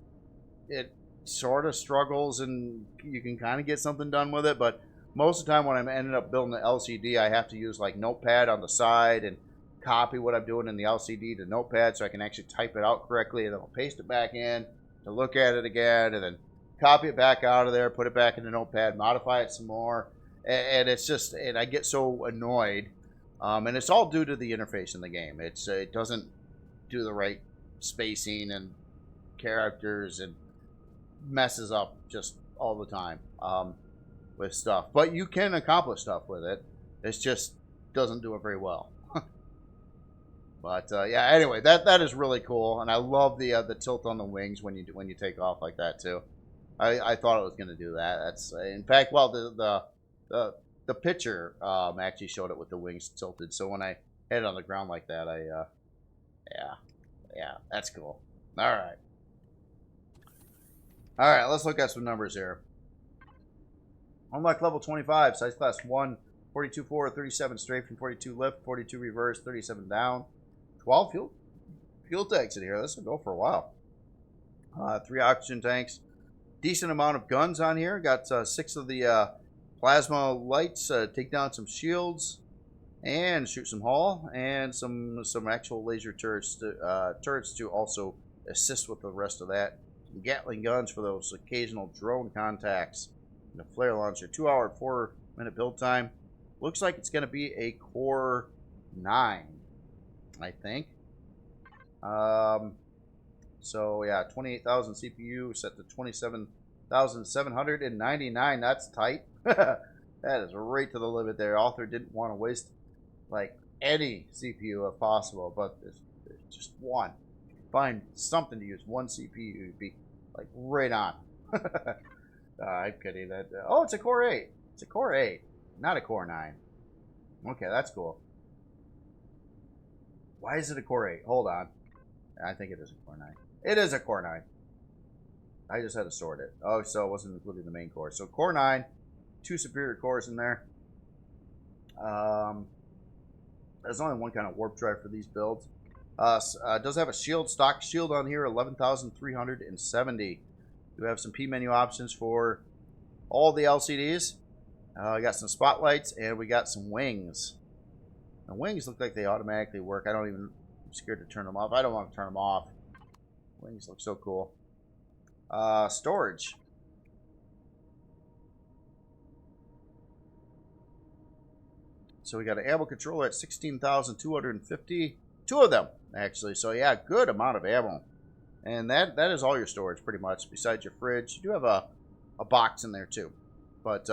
It sort of struggles, and you can kind of get something done with it, but most of the time when I'm ended up building the LCD, I have to use like Notepad on the side and copy what I'm doing in the LCD to Notepad so I can actually type it out correctly, and then I'll paste it back in to look at it again, and then copy it back out of there, put it back in the Notepad, modify it some more, and it's just, and I get so annoyed, and it's all due to the interface in the game. It doesn't do the right spacing and characters, and messes up just all the time with stuff. But you can accomplish stuff with it. It just doesn't do it very well. But yeah, anyway, that is really cool, and I love the tilt on the wings when you take off like that too. I thought it was going to do that. That's in fact, well, the picture actually showed it with the wings tilted. So when I had it on the ground like that, yeah, that's cool. All right. All right, let's look at some numbers here. Unlock level 25, size class 1, 42 forward, 37 strafe, and 42 lift, 42 reverse, 37 down. 12 fuel tanks in here. This will go for a while. 3 oxygen tanks. Decent amount of guns on here. Got 6 of the plasma lights. Take down some shields and shoot some hull, and some actual laser turrets to also assist with the rest of that. Gatling guns for those occasional drone contacts. And a flare launcher. 2 hour, 4 minute build time. Looks like it's going to be a Core 9, I think. So yeah, 28,000 CPU set to 27,799. That's tight. That is right to the limit there. Author didn't want to waste like any CPU if possible, but it's just one. Find something to use, one CPU, you'd be like right on. I'm kidding. Oh, it's a Core 8. It's a Core 8, not a Core 9. Okay, that's cool. Why is it a Core 8? Hold on. I think it is a Core 9. It is a Core 9. I just had to sort it. Oh, so it wasn't including the main core. So Core 9, 2 superior cores in there. There's only one kind of warp drive for these builds. Does have a stock shield on here, 11,370. We have some P menu options for all the LCDs. We got some spotlights, and we got some wings. The wings look like they automatically work. I'm scared to turn them off. I don't want to turn them off. Wings look so cool. Storage. So we got an ammo controller at 16,250. 2 of them, actually. So yeah, good amount of ammo. And that is all your storage, pretty much, besides your fridge. You do have a box in there, too. But,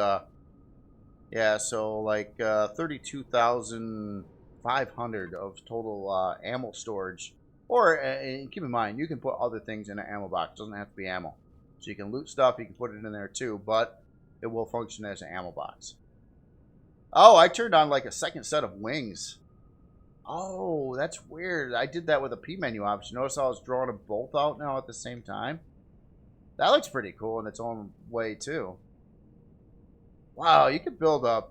yeah, so like 32,500 of total ammo storage. Or, keep in mind, you can put other things in an ammo box. It doesn't have to be ammo. So you can loot stuff, you can put it in there, too. But it will function as an ammo box. Oh, I turned on like a second set of wings. Oh, that's weird. I did that with a P menu option. Notice how I was drawing them both out now at the same time? That looks pretty cool in its own way, too. Wow, you could build a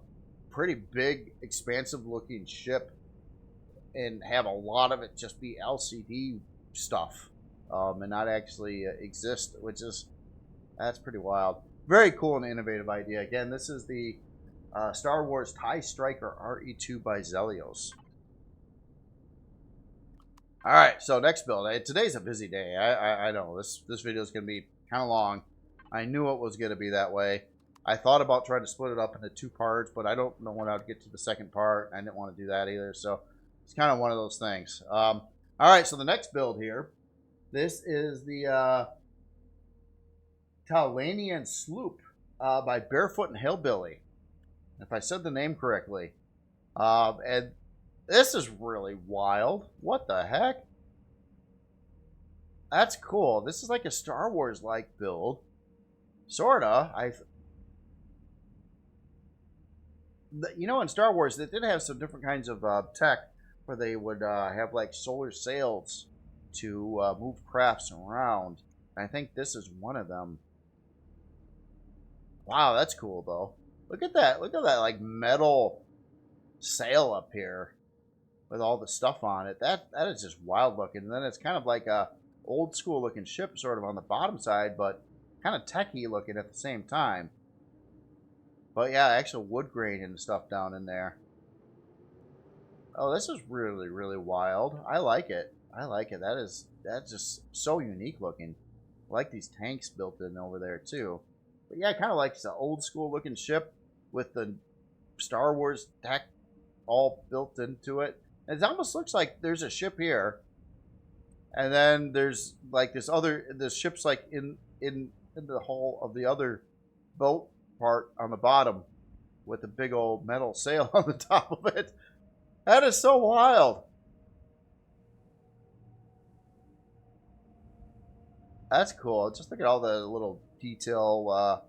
pretty big, expansive-looking ship and have a lot of it just be LCD stuff and not actually exist, that's pretty wild. Very cool and innovative idea. Again, this is the Star Wars TIE Striker RE2 by Zelios. All right, so next build. Today's a busy day. I know this video is going to be kind of long. I knew it was going to be that way. I thought about trying to split it up into 2 parts, but I don't know when I'd get to the second part. I didn't want to do that either, so it's kind of one of those things. All right, so the next build here. This is the Talanian Sloop by Barefoot and Hillbilly, if I said the name correctly. And this is really wild. What the heck? That's cool. This is like a Star Wars-like build. Sorta. You know, in Star Wars, they did have some different kinds of tech where they would have like solar sails to move crafts around. I think this is one of them. Wow, that's cool though. Look at that. Look at that like metal sail up here with all the stuff on it. That is just wild looking. And then it's kind of like a old school looking ship sort of on the bottom side, but kind of techy looking at the same time. But yeah, actual wood grain and stuff down in there. Oh, this is really, really wild. I like it. I like it. That's just so unique looking. I like these tanks built in over there too. But yeah, I kind of like the old school looking ship with the Star Wars tech all built into it. And it almost looks like there's a ship here, and then there's like this ship's like in the hull of the other boat part on the bottom with a big old metal sail on the top of it. That is so wild. That's cool. Just look at all the little detail,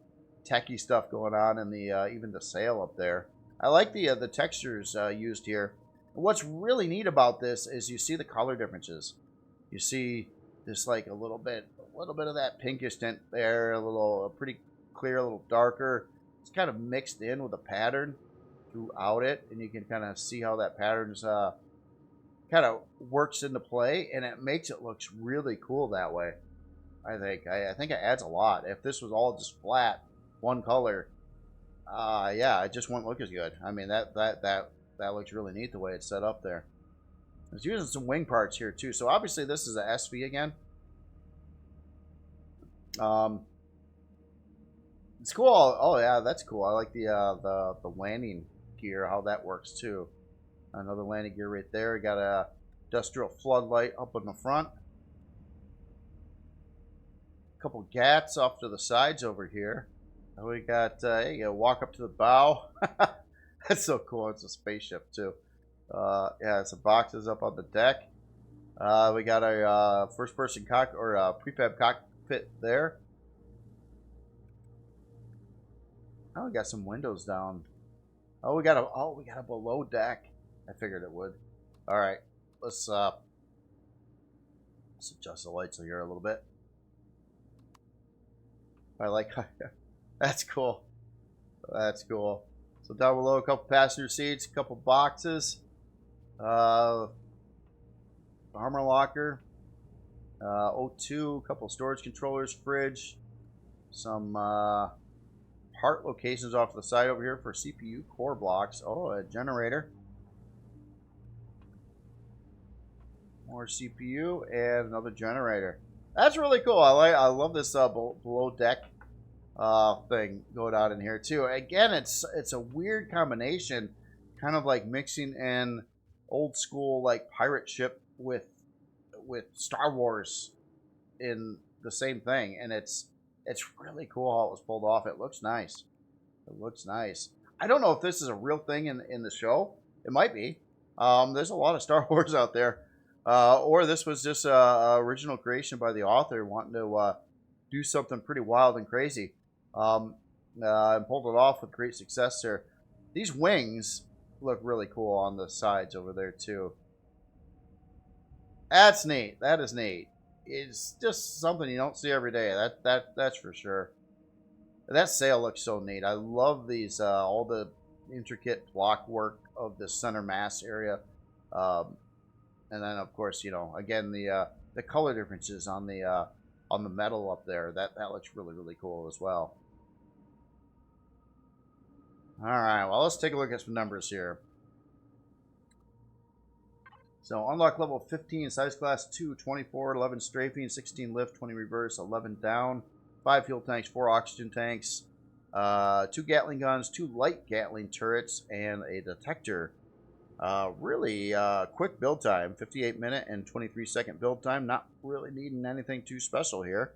techy stuff going on in the even the sail up there. I like the textures used here. And what's really neat about this is you see the color differences. You see this like a little bit of that pinkish tint there, a pretty clear, a little darker. It's kind of mixed in with a pattern throughout it, and you can kind of see how that pattern's kind of works into play, and it makes it looks really cool that way. I think it adds a lot. If this was all just flat, one color, yeah, it just wouldn't look as good. I mean, that looks really neat the way it's set up there. It's using some wing parts here too. So obviously this is a SV again. It's cool. Oh yeah, that's cool. I like the landing gear, how that works too. Another landing gear right there. We got a industrial floodlight up in the front. A couple gats off to the sides over here. And we got you go walk up to the bow. That's so cool. It's a spaceship too. Yeah, some boxes up on the deck. We got our first-person prefab cockpit there. Oh, we got some windows down. Oh, we got a below deck. I figured it would. All right, let's adjust the lights here a little bit. I like that's cool. That's cool. So down below, a couple passenger seats, a couple boxes, armor locker, O2, a couple storage controllers, fridge, some part locations off to the side over here for CPU core blocks. Oh, a generator. More CPU and another generator. That's really cool. I love this below deck thing going on in here too. Again, it's a weird combination, kind of like mixing in old school like pirate ship with Star Wars in the same thing, and it's really cool how it was pulled off. It looks nice. It looks nice. I don't know if this is a real thing in the show. It might be. There's a lot of Star Wars out there. Or this was just a original creation by the author wanting to do something pretty wild and crazy. And pulled it off with great success there. These wings look really cool on the sides over there too. That's neat. That is neat. It's just something you don't see every day. That's for sure. That sail looks so neat. I love these all the intricate block work of the center mass area. And then, of course, you know, again, the color differences on the metal up there. That looks really, really cool as well. All right, well, let's take a look at some numbers here. So, unlock level 15, size class 2, 24, 11 strafing, 16 lift, 20 reverse, 11 down, 5 fuel tanks, 4 oxygen tanks, 2 Gatling guns, 2 light Gatling turrets, and a detector. Really quick build time, 58-minute and 23-second build time. Not really needing anything too special here.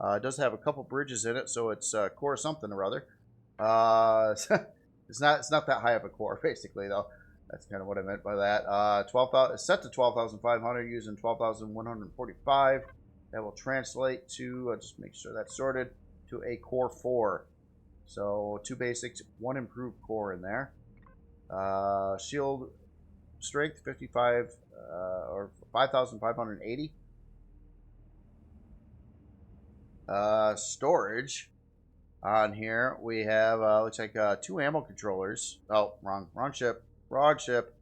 It does have a couple bridges in it, so it's core something or other. It's not that high of a core, basically, though. That's kind of what I meant by that. 12,000 set to 12,500 using 12,145. That will translate to just make sure that's sorted to a core 4. So 2 basics, 1 improved core in there. Shield strength 55 or 5,580. storage on here. We have looks like 2 ammo controllers. Oh, wrong ship. Wrong ship.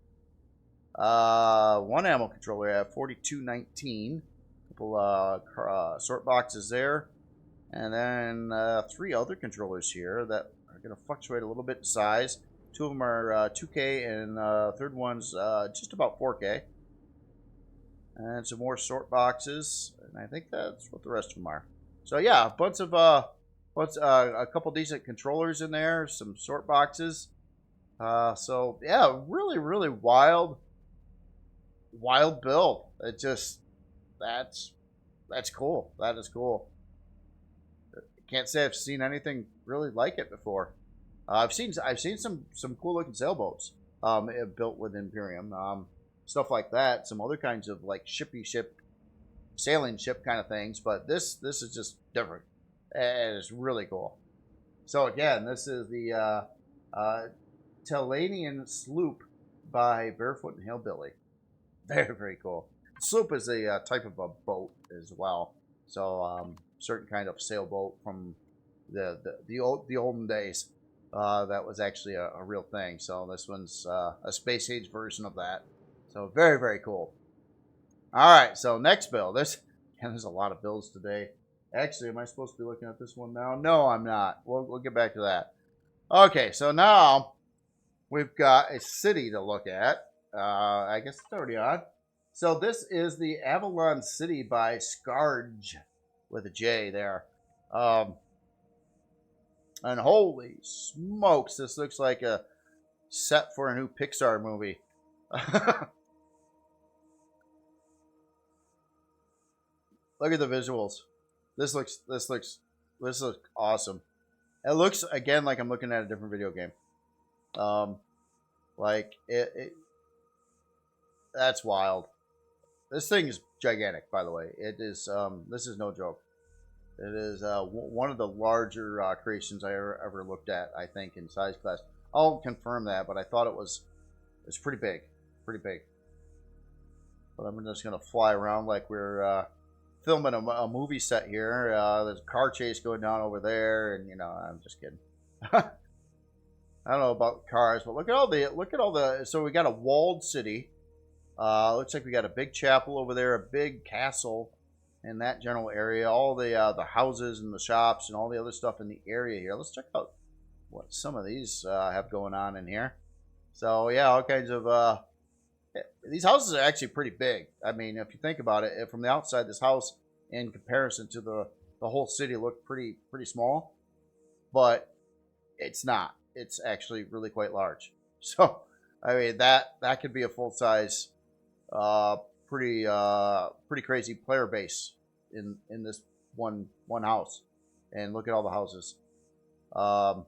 1 ammo controller at 4219. Couple sort boxes there, and then 3 other controllers here that are going to fluctuate a little bit in size. 2 of them are 2K, and third one's just about 4K. And some more sort boxes, and I think that's what the rest of them are. So yeah, a bunch of a couple decent controllers in there, some sort boxes. So yeah, really wild build. It just that's cool. That is cool. Can't say I've seen anything really like it before. I've seen some cool looking sailboats built with Empyrion, stuff like that. Some other kinds of like sailing ship kind of things, but this is just different. And it's really cool. So again, this is the Talanian Sloop by Barefoot and Hillbilly. Very cool. Sloop is a type of a boat as well. So certain kind of sailboat from the olden days. That was actually a real thing. So this one's a space age version of that. So very cool. All right. So next build. There's a lot of builds today. Actually, am I supposed to be looking at this one now? No, I'm not. We'll get back to that. Okay. So now we've got a city to look at. I guess it's already on. So this is the Avalon City by Scarge with a J there. And holy smokes, this looks like a set for a new Pixar movie. Look at the visuals. This looks awesome. It looks again like I'm looking at a different video game. Like that's wild. This thing is gigantic, by the way. It is. This is no joke. It is one of the larger creations I ever looked at, I think, in size class. I'll confirm that, but I thought it's pretty big. But I'm just going to fly around like we're filming a movie set here. There's a car chase going down over there, and I'm just kidding. I don't know about cars, but look at all the. So we got a walled city. Looks like we got a big chapel over there, a big castle in that general area. All the houses and the shops and all the other stuff in the area here. Let's check out what some of these have going on in here. So yeah, all kinds of these houses are actually pretty big. I mean, if you think about it, from the outside, this house in comparison to the whole city looked pretty small, but it's not. It's actually really quite large. So I mean that could be a full size. Pretty crazy player base in this one house, and look at all the houses. Now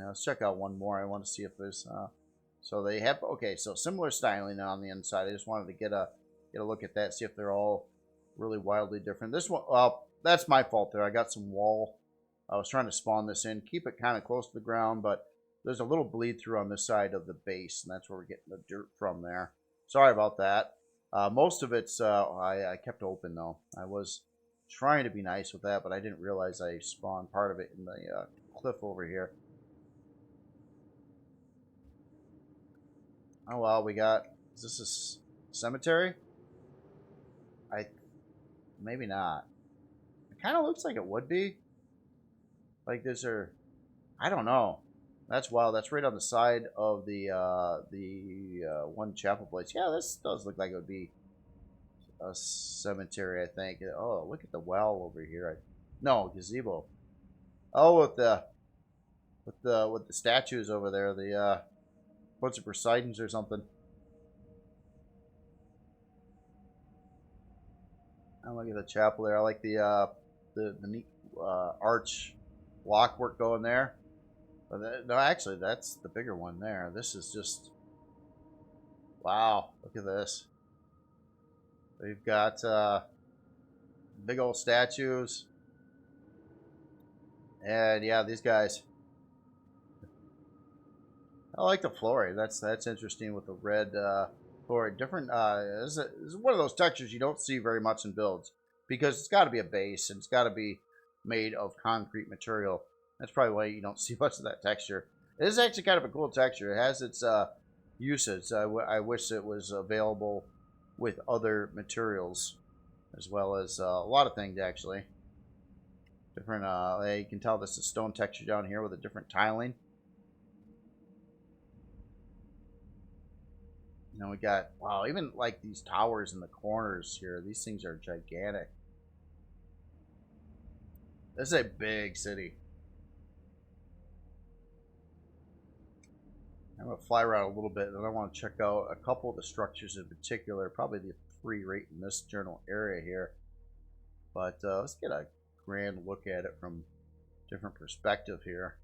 let's check out one more. I want to see if there's so they have so similar styling on the inside. I just wanted to get a look at that, see if they're all really wildly different. This one, that's my fault there. I got some wall. I was trying to spawn this in, keep it kind of close to the ground, but there's a little bleed through on this side of the base, and that's where we're getting the dirt from there. Sorry about that. Most of it's, I kept open, though. I was trying to be nice with that, but I didn't realize I spawned part of it in the cliff over here. Oh, well, we got, is this a cemetery? Maybe not. It kind of looks like it would be. Like, I don't know. That's wild. That's right on the side of the one chapel place. Yeah, this does look like it would be a cemetery, I think. Oh, look at the well over here. No, gazebo. Oh, with the statues over there, the bunch of Poseidons or something. I look at the chapel there. I like the neat arch block work going there. No, actually, that's the bigger one there. This is just wow. Look at this. We've got big old statues, and yeah, these guys. I like the flooring. That's interesting with the red flooring. Different. This is one of those textures you don't see very much in builds. because it's got to be a base and it's got to be made of concrete material. That's probably why you don't see much of that texture. It is actually kind of a cool texture. It has its usage. I wish it was available with other materials, as well as a lot of things actually. Different. You can tell this is stone texture down here with a different tiling. You know, we got, wow, even like these towers in the corners here. These things are gigantic. This is a big city. I'm going to fly around a little bit, and I want to check out a couple of the structures in particular. Probably the three right in this general area here. But let's get a grand look at it from a different perspective here.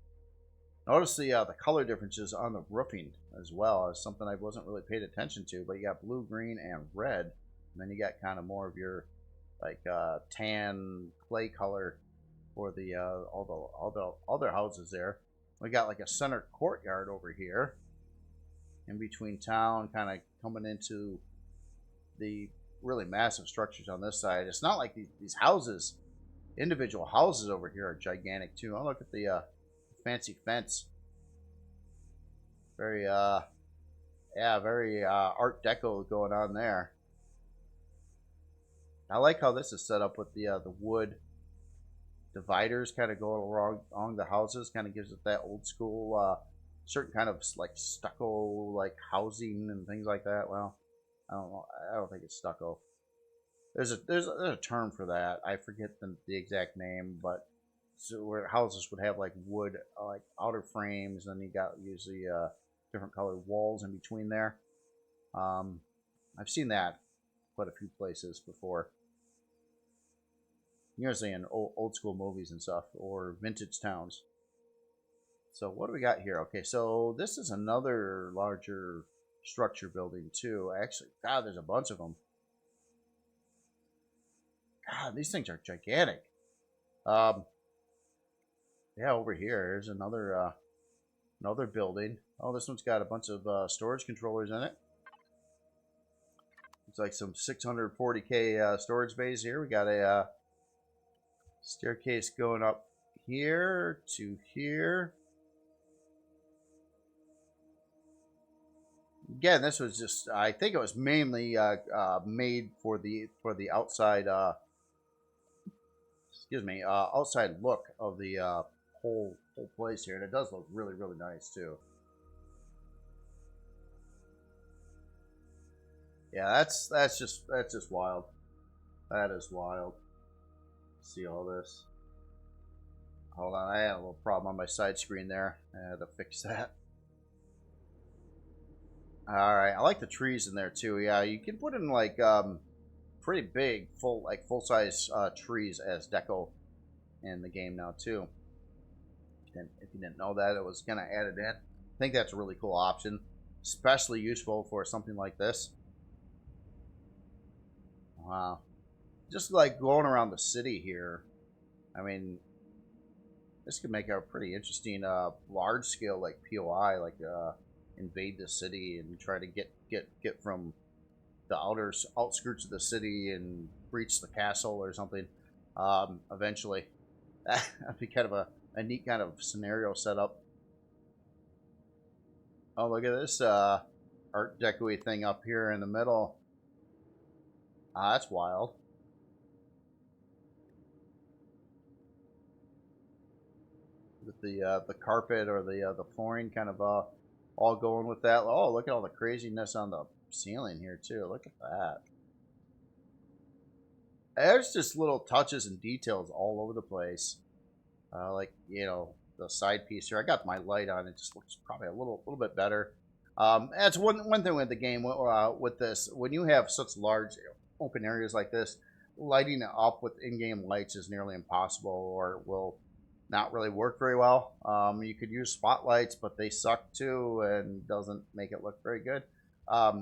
Notice the color differences on the roofing as well. Is something I wasn't really paid attention to. But you got blue, green, and red. And then you got kind of more of your like tan clay color for the all the other houses there. We got like a center courtyard over here in between town, kind of coming into the really massive structures on this side. It's not like these houses, individual houses over here are gigantic too. I'll look at the fancy fence. Very very Art Deco going on there. I like how this is set up with the wood dividers kind of going along the houses. Kind of gives it that old school certain kind of like stucco like housing and things like that. Well, I don't know. I don't think it's stucco. There's a term for that. I forget the exact name, but so where houses would have like wood like outer frames, and you got usually different colored walls in between there. I've seen that quite a few places before. Usually in old school movies and stuff, or vintage towns. So what do we got here? Okay, so this is another larger structure building too. Actually, God, there's a bunch of them. God, these things are gigantic. Yeah, over here, there's another building. Oh, this one's got a bunch of storage controllers in it. It's like some 640K storage bays here. We got a staircase going up here to here. Again, this was just, I think it was mainly made for the outside, outside look of the whole place here. And it does look really, really nice too. Yeah, that's just wild. That is wild. See all this. Hold on, I had a little problem on my side screen there. I had to fix that. Alright, I like the trees in there too. Yeah, you can put in like pretty big full size trees as deco in the game now too. And if you didn't know that, it was kind of added in. I think that's a really cool option, especially useful for something like this. Wow. Just like going around the city here, I mean, this could make a pretty interesting large scale like POI, like invade the city and try to get from the outskirts of the city and breach the castle or something. Eventually, that'd be kind of a neat kind of scenario setup. Oh, look at this Art Deco-y thing up here in the middle. That's wild. With the carpet or the flooring kind of all going with that. Oh, look at all the craziness on the ceiling here too. Look at that. There's just little touches and details all over the place. Like, you know, the side piece here. I got my light on. It just looks probably a little bit better. That's one thing with the game with this. When you have such large open areas like this, lighting it up with in-game lights is nearly impossible, or will not really work very well. You could use spotlights, but they suck too and doesn't make it look very good.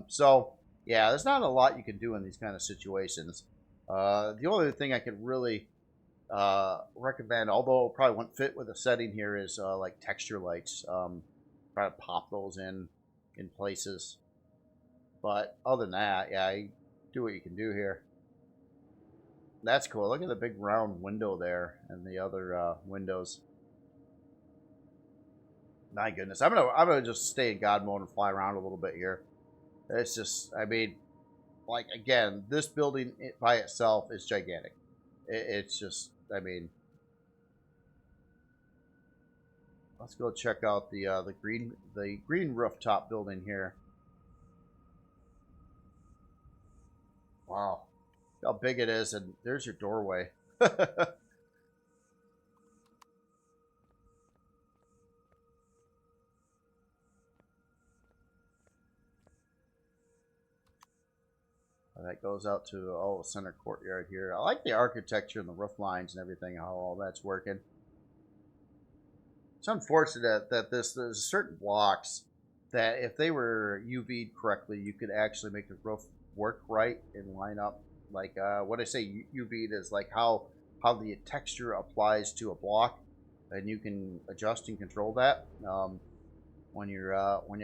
So yeah, there's not a lot you can do in these kind of situations. The only thing I could really recommend, although it probably wouldn't fit with the setting here, is like texture lights. Try to pop those in places. But other than that, yeah, you do what you can do here. That's cool. Look at the big round window there and the other windows. My goodness, I'm gonna just stay in God mode and fly around a little bit here. It's just, I mean, like again, this building by itself is gigantic. It's just, I mean, let's go check out the green rooftop building here. Wow, how big it is, and there's your doorway. That goes out to center courtyard here. I like the architecture and the roof lines and everything, how all that's working. It's unfortunate that there's certain blocks that if they were UV'd correctly, you could actually make the roof work right and line up. Like what I say UV'd is like how the texture applies to a block, and you can adjust and control that when you're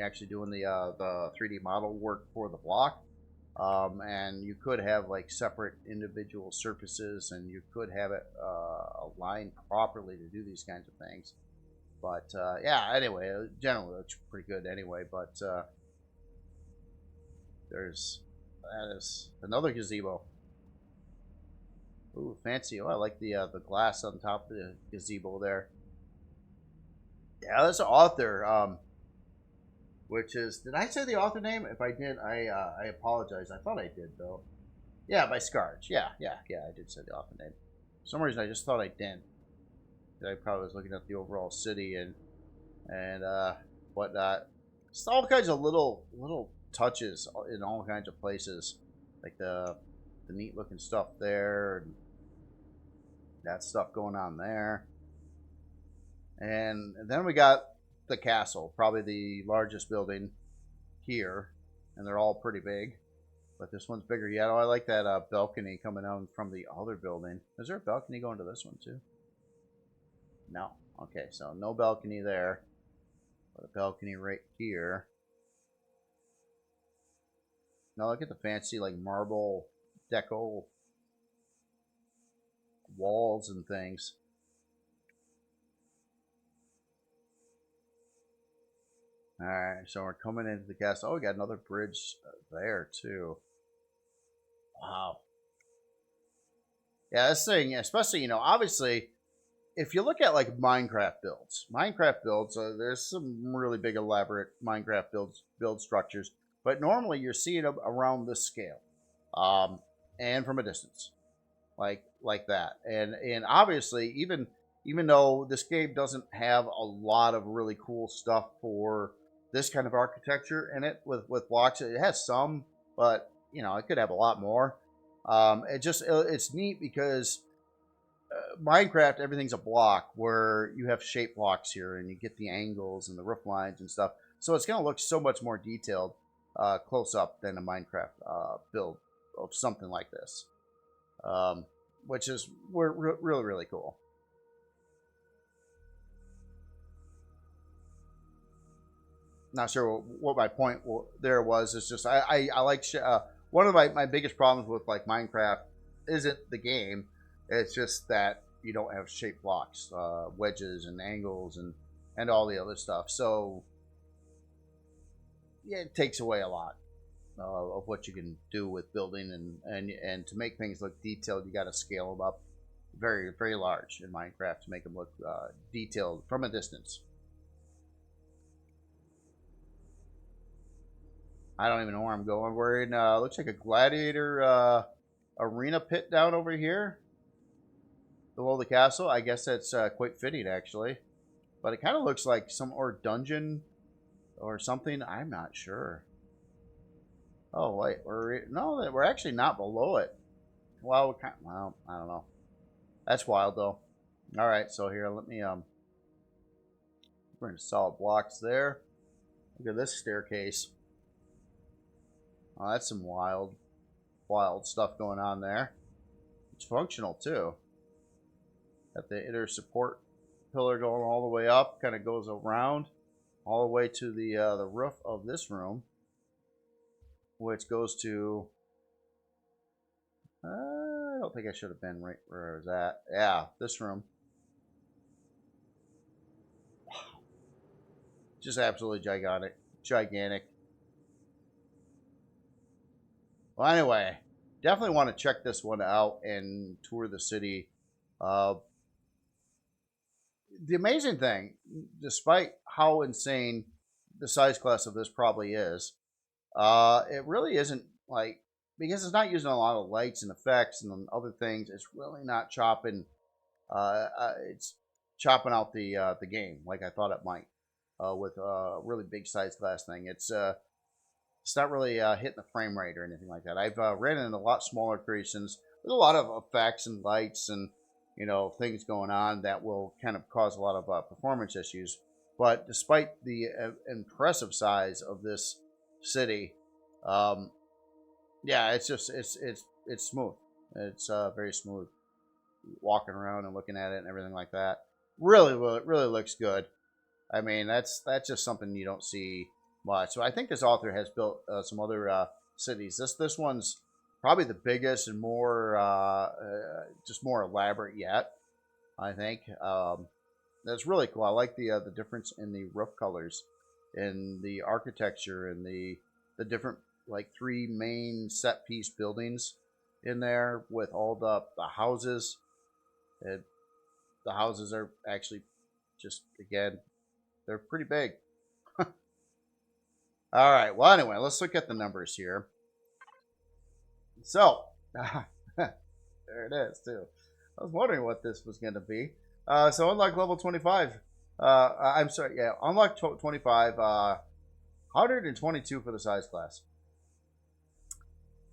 actually doing the 3D model work for the block. And you could have like separate individual surfaces, and you could have it aligned properly to do these kinds of things. But yeah, anyway, generally that's pretty good anyway. But that is another gazebo. Ooh, fancy! Oh, I like the glass on top of the gazebo there. Yeah, that's an author. Which is, did I say the author name? If I did, I apologize. I thought I did though. Yeah, by Scarge. Yeah, I did say the author name. For some reason, I just thought I didn't. I probably was looking at the overall city and whatnot. Just all kinds of little touches in all kinds of places, like the neat looking stuff there, and that stuff going on there. And then we got the castle, probably the largest building here, and they're all pretty big, but this one's bigger yet. Oh, I like that balcony coming out from the other building. Is there a balcony going to this one too? No. Okay, so no balcony there, but a balcony right here. Now look at the fancy like marble deco walls and things. Alright, so we're coming into the castle. Oh, we got another bridge there, too. Wow. Yeah, this thing, especially, you know, obviously, if you look at, like, Minecraft builds, there's some really big, elaborate Minecraft build structures, but normally you're seeing them around this scale, and from a distance, like that. And obviously, even though this game doesn't have a lot of really cool stuff for this kind of architecture in it with blocks, it has some, but you know, it could have a lot more. It's neat because Minecraft, everything's a block where you have shape blocks here and you get the angles and the roof lines and stuff. So it's going to look so much more detailed close up than a Minecraft build of something like this, which is really, really cool. Not sure what my point there was. It's just I like one of my biggest problems with like Minecraft isn't the game. It's just that you don't have shape blocks, wedges and angles and all the other stuff. So yeah, it takes away a lot of what you can do with building, and to make things look detailed, you got to scale them up very, very large in Minecraft to make them look detailed from a distance. I don't even know where I'm going. We're in, looks like a gladiator arena pit down over here below the castle. I guess that's quite fitting, actually. But it kind of looks like or dungeon or something. I'm not sure. Oh, wait. We're actually not below it. Well, I don't know. That's wild, though. All right, so here, let me, we're in solid blocks there. Look at this staircase. Oh, that's some wild stuff going on there. It's functional too. Got the inner support pillar going all the way up, kind of goes around all the way to the roof of this room, which goes to I don't don't think I should have been right where I was at. Yeah, this room. Just absolutely gigantic. Well, anyway, definitely want to check this one out and tour the city. The amazing thing, despite how insane the size class of this probably is, it really isn't like, because it's not using a lot of lights and effects and other things. It's really not chopping. It's chopping out the game like I thought it might with a really big size class thing. It's not really hitting the frame rate or anything like that. I've ran in a lot smaller creations with a lot of effects and lights and things going on that will kind of cause a lot of performance issues. But despite the impressive size of this city, yeah, it's just it's smooth. It's very smooth walking around and looking at it and everything like that. Really looks good. I mean, that's just something you don't see much. So I think this author has built some other cities. This one's probably the biggest and more just more elaborate yet. I think that's really cool. I like the difference in the roof colors and the architecture and the different like 3 main set piece buildings in there with all the houses. The houses are actually just, again, they're pretty big. All right. Well, anyway, let's look at the numbers here. So, there it is, too. I was wondering what this was going to be. So, unlock level 25. I'm sorry, yeah, unlock 25. 122 for the size class.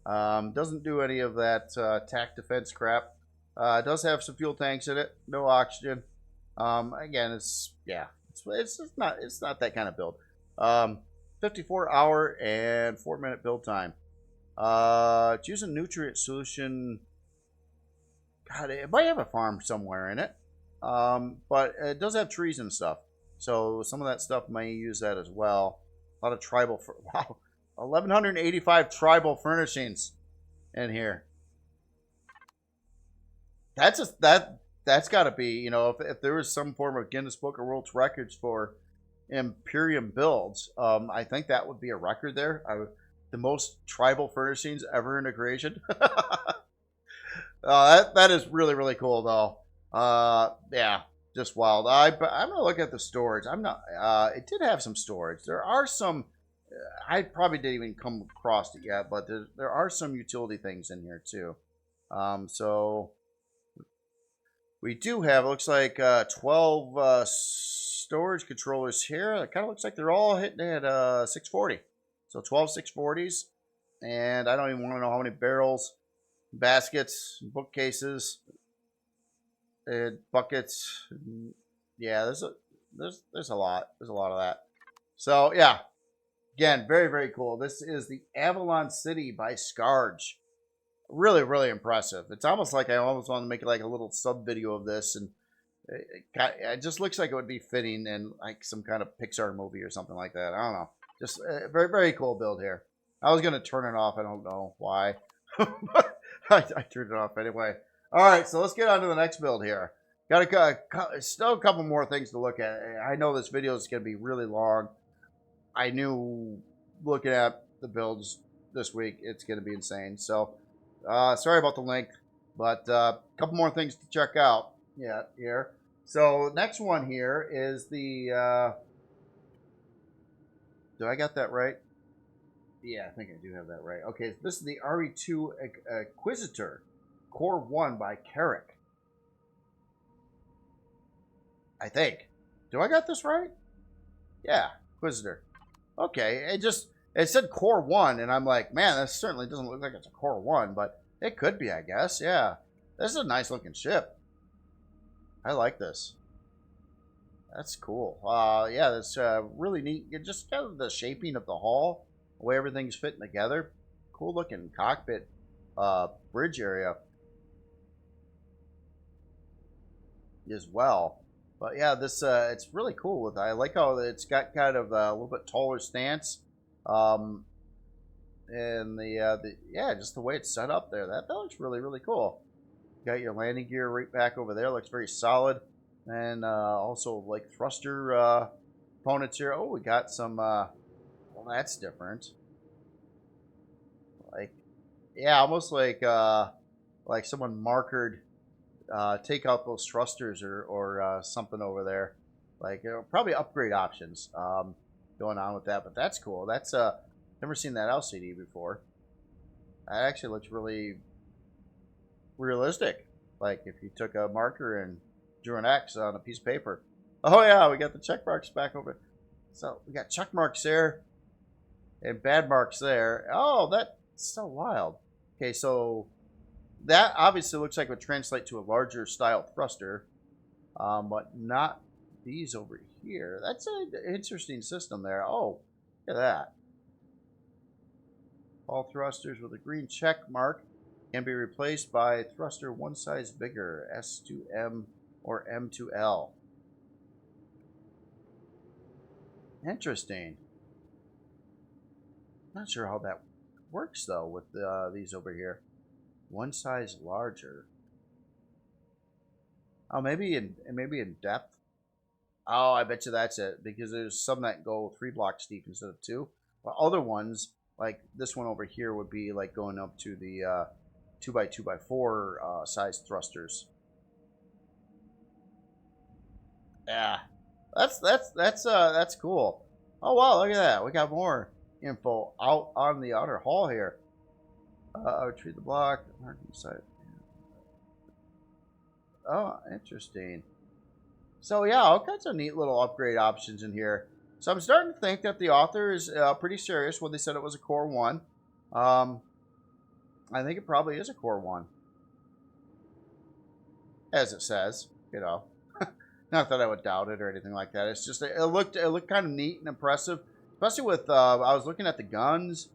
Doesn't do any of that attack defense crap. It does have some fuel tanks in it. No oxygen. Again, it's not that kind of build. 54-hour and 4-minute build time. Choose a nutrient solution. God, it might have a farm somewhere in it. But it does have trees and stuff. So some of that stuff may use that as well. A lot of tribal, wow, 1,185 tribal furnishings in here. That's got to be, if there was some form of Guinness Book of World Records for Empyrion builds, I think that would be a record there. The most tribal furnishings ever in a creation. That is really cool though. Yeah, just wild. I'm gonna look at the storage. I'm not. It did have some storage. There are some. I probably didn't even come across it yet, but there are some utility things in here too. So we do have, it looks like 12 storage controllers here. It kind of looks like they're all hitting at 640. So 12 640s, and I don't even want to know how many barrels, baskets, bookcases, and buckets. Yeah, there's a lot. There's a lot of that. So yeah, again, very cool. This is the Avalon City by Scarge. Really impressive. It's almost like I almost want to make like a little sub video of this, and it just looks like it would be fitting in like some kind of Pixar movie or something like that. I don't know. Just a very cool build here. I was gonna turn it off. I don't know why, but I turned it off anyway. All right, so let's get on to the next build here. Got still a couple more things to look at. I know this video is gonna be really long. I knew looking at the builds this week, it's gonna be insane. So sorry about the length, but a couple more things to check out. Yeah, here. So next one here is the. Do I got that right? Yeah, I think I do have that right. Okay, this is the RE2 Inquisitor Core One by Carrick. I think. Do I got this right? Yeah, Inquisitor. Okay, it said Core One, and I'm like, man, this certainly doesn't look like it's a Core One, but it could be, I guess. Yeah, this is a nice looking ship. I like this. That's cool. Yeah, that's really neat. Just kind of the shaping of the hull, the way everything's fitting together. Cool looking cockpit bridge area as well. But yeah, this it's really cool. I like how it's got kind of a little bit taller stance, and the yeah, just the way it's set up there. That looks really cool. Got your landing gear right back over there. Looks very solid. And also like thruster components here. Oh, we got some. Well, that's different. Like, yeah, almost like someone markered. Take out those thrusters or something over there. Like probably upgrade options going on with that. But that's cool. That's never seen that LCD before. That actually looks really realistic. Like if you took a marker and drew an X on a piece of paper. Oh yeah, we got the check marks back over. So we got check marks there and bad marks there. Oh, that's so wild. Okay, so that obviously looks like it would translate to a larger style thruster, but not these over here. That's an interesting system there. Oh, look at that. All thrusters with a green check mark can be replaced by thruster one size bigger, S2M or M2L. Interesting. Not sure how that works though with these over here. One size larger. Oh, maybe in depth. Oh, I bet you that's it because there's some that go 3 blocks deep instead of 2. But other ones, like this one over here, would be like going up to the 2x2x4 size thrusters. Yeah, that's cool. Oh wow, look at that. We got more info out on the outer hall here. Retrieve the block. Oh, interesting. So yeah, all kinds of neat little upgrade options in here. So I'm starting to think that the author is pretty serious when they said it was a Core One. I think it probably is a Core One, as it says. You know, not that I would doubt it or anything like that. It's just it looked kind of neat and impressive, especially with I was looking at the guns.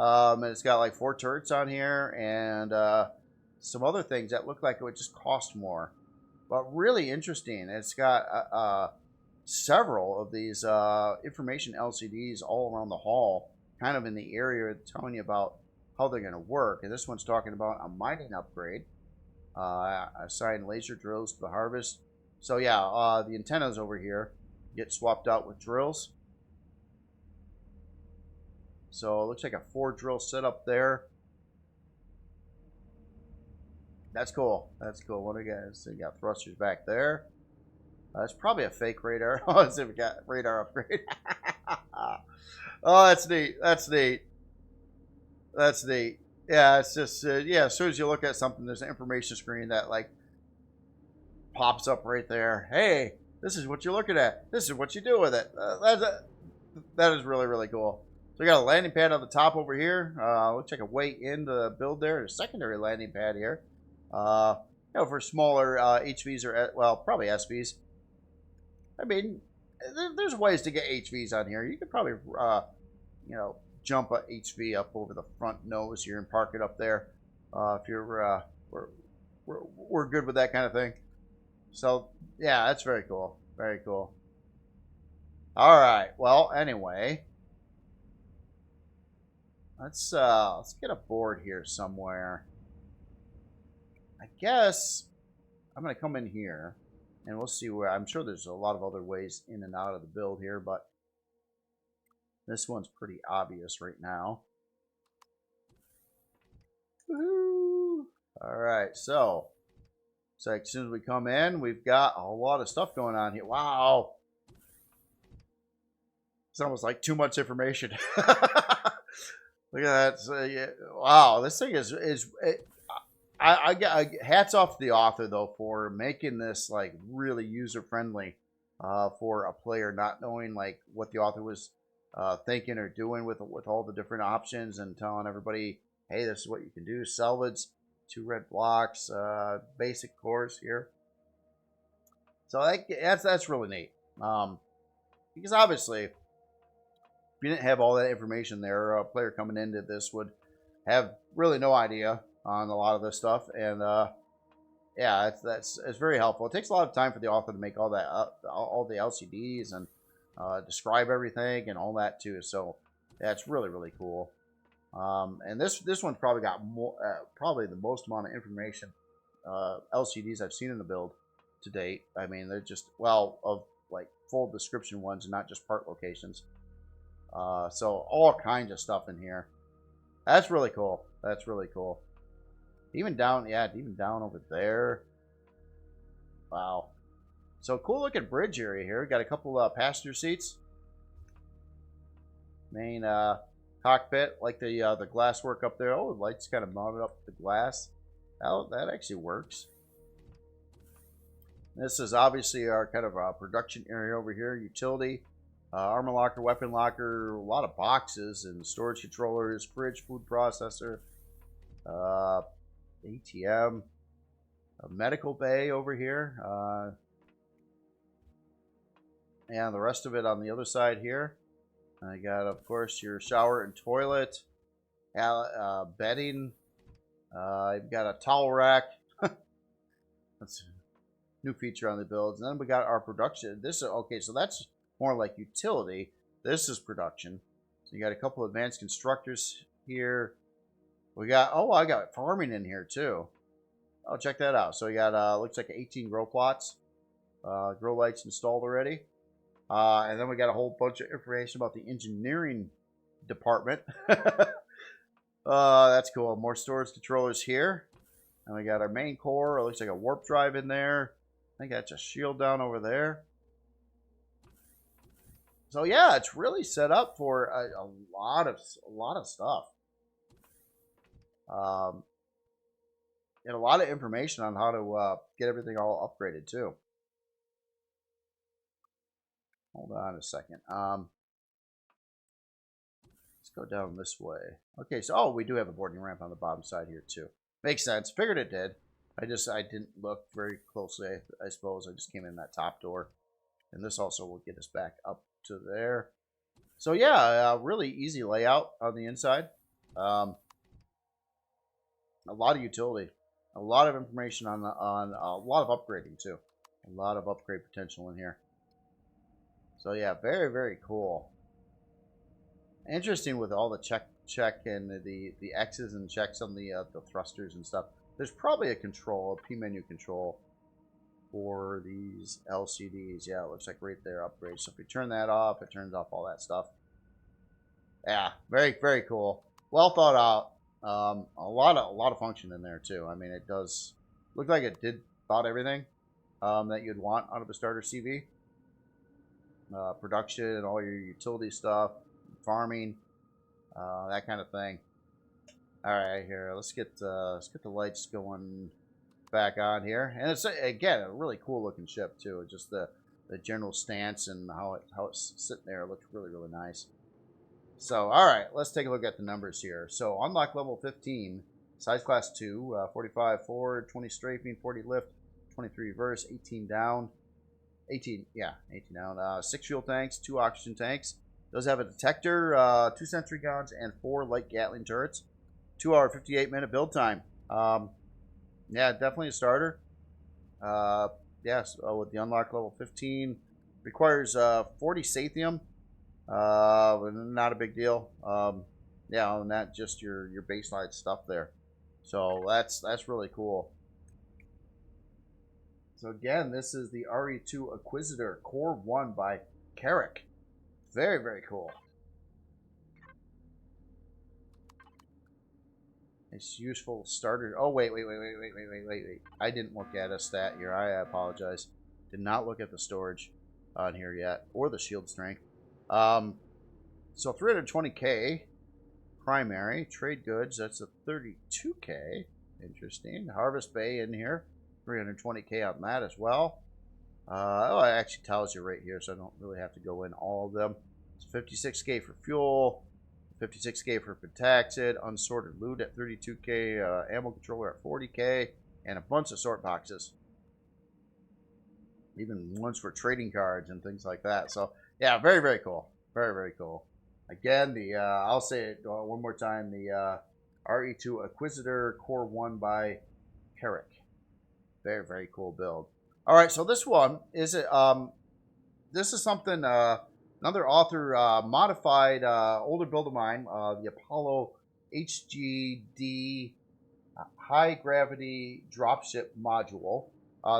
And it's got like 4 turrets on here and some other things that look like it would just cost more. But really interesting. It's got several of these information LCDs all around the hall, kind of in the area telling you about how they're going to work. And this one's talking about a mining upgrade. Assign laser drills to the harvest. So yeah, the antennas over here get swapped out with drills. So it looks like a 4 drill setup there. That's cool. That's cool. What do we got? So you got thrusters back there. It's probably a fake radar. Oh, let's see if we got radar upgrade. Oh, that's neat. That's neat. That's neat. Yeah, it's just yeah. As soon as you look at something, there's an information screen that like pops up right there. Hey, this is what you're looking at. This is what you do with it. That is really really cool. So we got a landing pad on the top over here. Looks like a way in the build there. A secondary landing pad here. You know, for smaller HVs or well, probably SVs. I mean, there's ways to get HVs on here. You could probably, you know, jump a HV up over the front nose here and park it up there. If you're, we're good with that kind of thing. So yeah, that's very cool. Very cool. All right. Well, anyway. Let's get a board here somewhere. I guess I'm gonna come in here and we'll see where. I'm sure there's a lot of other ways in and out of the build here, but this one's pretty obvious right now. Woo-hoo. All right, so as soon as we come in, we've got a lot of stuff going on here. Wow, it's almost like too much information. Look at that. So, yeah, wow, this thing is I got hats off to the author though for making this like really user friendly for a player not knowing like what the author was thinking or doing with all the different options and telling everybody, hey, this is what you can do. Salvage 2 red blocks, basic cores here. So that's really neat because obviously, if you didn't have all that information there, a player coming into this would have really no idea on a lot of this stuff. And yeah, it's very helpful. It takes a lot of time for the author to make all that all the LCDs and describe everything and all that too. So yeah, it's really really cool. And this one's probably got more, probably the most amount of information LCDs I've seen in the build to date. I mean, they're just, well, of like full description ones and not just part locations. So all kinds of stuff in here. That's really cool. That's really cool. Even down, yeah, even down over there. Wow. So cool looking bridge area here. We got a couple passenger seats. Main cockpit, like the glass work up there. Oh, the lights kind of mounted up the glass. That actually works. This is obviously our kind of production area over here. Utility, armor locker, weapon locker, a lot of boxes and storage controllers, fridge, food processor, ATM, a medical bay over here, and the rest of it on the other side here. I got, of course, your shower and toilet, bedding. You've got a towel rack. That's a new feature on the builds. And then we got our production. This is okay, so that's more like utility. This is production. So you got a couple of advanced constructors here. We got, oh, I got farming in here too. Oh, check that out. So we got looks like 18 grow plots, grow lights installed already. And then we got a whole bunch of information about the engineering department. That's cool. More storage controllers here. And we got our main core. It looks like a warp drive in there. I think that's a shield down over there. So yeah, it's really set up for a lot of stuff. And a lot of information on how to get everything all upgraded too. Hold on a second. Let's go down this way. Okay, so oh, we do have a boarding ramp on the bottom side here too. Makes sense. Figured it did. I didn't look very closely. I suppose I just came in that top door, and this also will get us back up to there. So yeah, really easy layout on the inside. A lot of utility, a lot of information on a lot of upgrading too. A lot of upgrade potential in here. So yeah, very, very cool. Interesting with all the check and the X's and checks on the thrusters and stuff. There's probably a control, a P menu control for these LCDs. Yeah, it looks like right there, upgrade. So if we turn that off, it turns off all that stuff. Yeah, very, very cool. Well thought out. A lot of function in there too. I mean, it does look like it did about everything that you'd want out of a starter CV. Production and all your utility stuff, farming, that kind of thing. All right, here let's get the lights going back on here, and it's again a really cool looking ship too. Just the general stance and how it's sitting there looks really, really nice. So all right, let's take a look at the numbers here. So unlock level 15, size class 2, 45 forward, 20 strafing, 40 lift, 23 reverse, 18 down. 18 down. 6 fuel tanks, 2 oxygen tanks. Those have a detector, 2 sentry guns, and 4 light Gatling turrets. 2 hour, 58-minute build time. Yeah, definitely a starter. Yes, with the unlock level 15. Requires 40 Sathium. Not a big deal. Yeah, on that, just your baseline stuff there. So that's really cool. So again, this is the RE2 Inquisitor Core One by Carrick. Very, very cool. It's useful starter. Oh, wait. I didn't look at a stat here. I apologize. Did not look at the storage on here yet, or the shield strength. So 320k primary. Trade goods, that's a 32k. Interesting. Harvest bay in here. 320k on that as well. Oh, it actually tells you right here, so I don't really have to go in all of them. It's 56k for fuel, 56k for protected, unsorted loot at 32k, ammo controller at 40k, and a bunch of sort boxes. Even ones for trading cards and things like that. So yeah, very, very cool. Very, very cool. Again, I'll say it one more time. The RE2 Inquisitor Core One by Carrick. Very, very cool build. All right, so this one is this is something another author modified older build of mine, the Apollo HGD high gravity dropship module.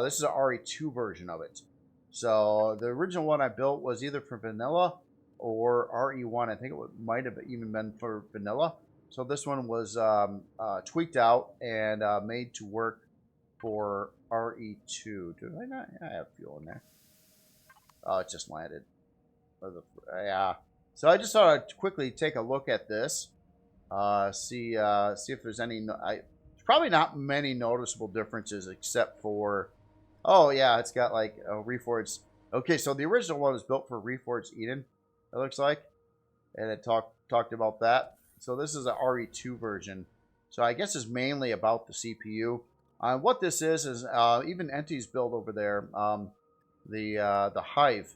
This is an RE2 version of it. So the original one I built was either for vanilla or RE1. I think it might have even been for vanilla. So this one was tweaked out and made to work for RE2. Did I not? I have fuel in there. Oh, it just landed. Yeah. So I just thought I'd quickly take a look at this. See if there's any. There's probably not many noticeable differences except for. Oh yeah, it's got like a Reforged. Okay, so the original one was built for Reforged Eden. It looks like, and it talked about that. So this is a RE2 version. So I guess it's mainly about the CPU. What this is even Ente's build over there. The Hive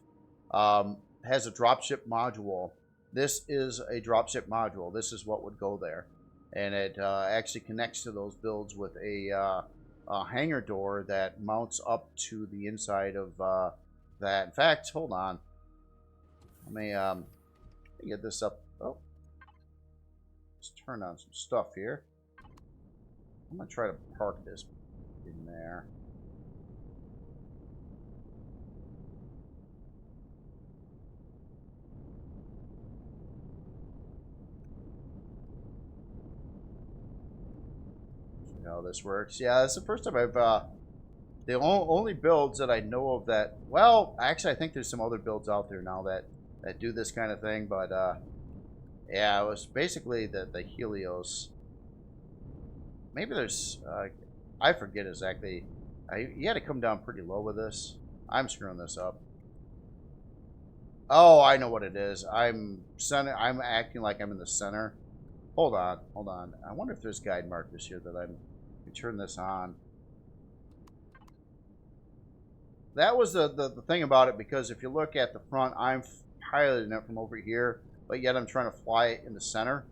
has a dropship module. This is a dropship module. This is what would go there, and it actually connects to those builds with a hangar door that mounts up to the inside of that. In fact, hold on. Let me get this up. Oh, let's turn on some stuff here. I'm gonna try to park this in there. See how this works. Yeah, it's the first time I've the only builds that I know of that. Well, actually, I think there's some other builds out there now that do this kind of thing, but yeah, it was basically the Helios. Maybe there's I forget exactly. You had to come down pretty low with this. I'm screwing this up. Oh, I know what it is. I'm acting like I'm in the center. Hold on. I wonder if there's guide markers here that I can turn this on. That was the thing about it, because if you look at the front, I'm piloting it from over here, but yet I'm trying to fly it in the center,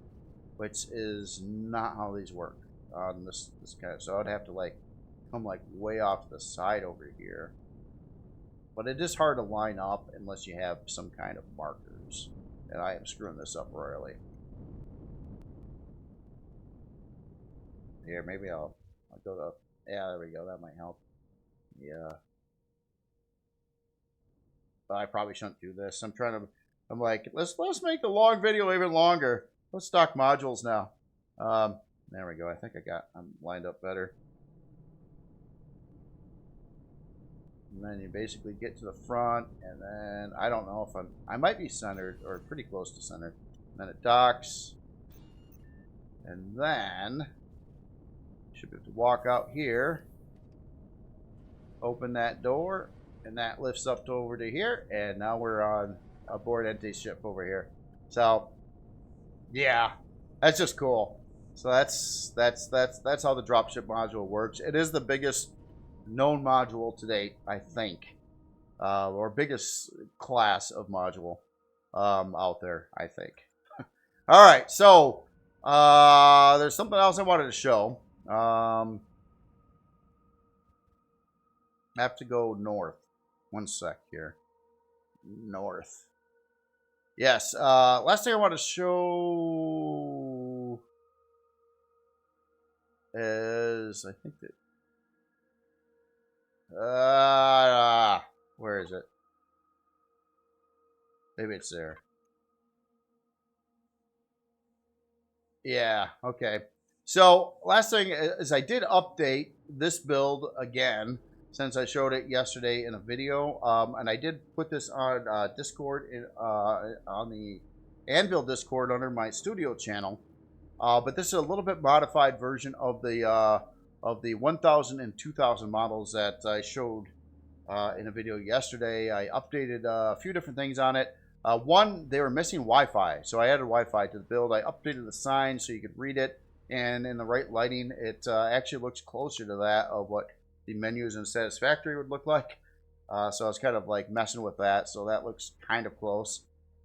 which is not how these work on this kind of. So I'd have to like come like way off to the side over here. But it is hard to line up unless you have some kind of markers. And I am screwing this up royally. Here, maybe I'll go to. Yeah, there we go. That might help. Yeah. But I probably shouldn't do this. I'm like, let's make the long video even longer. Let's stock modules now. There we go. I think I'm lined up better. And then you basically get to the front, and then I don't know if I might be centered or pretty close to centered. And then it docks, and then should be able to walk out here, open that door, and that lifts up to over to here, and now we're on aboard Ente's ship over here. So yeah, that's just cool. So that's how the dropship module works. It is the biggest known module to date, I think, or biggest class of module out there, I think. All right, so there's something else I wanted to show. I have to go north. One sec here. North. Yes. Last thing I want to show is, I think that. Where is it? Maybe it's there. Yeah. Okay. So last thing is, I did update this build again, since I showed it yesterday in a video, and I did put this on Discord, on the Anvil Discord under my studio channel. But this is a little bit modified version of the 1000 and 2000 models that I showed in a video yesterday. I updated a few different things on it. One, they were missing Wi-Fi, so I added Wi-Fi to the build. I updated the sign so you could read it, and in the right lighting, it actually looks closer to that of what the menus in Satisfactory would look like. So I was kind of like messing with that, so that looks kind of close.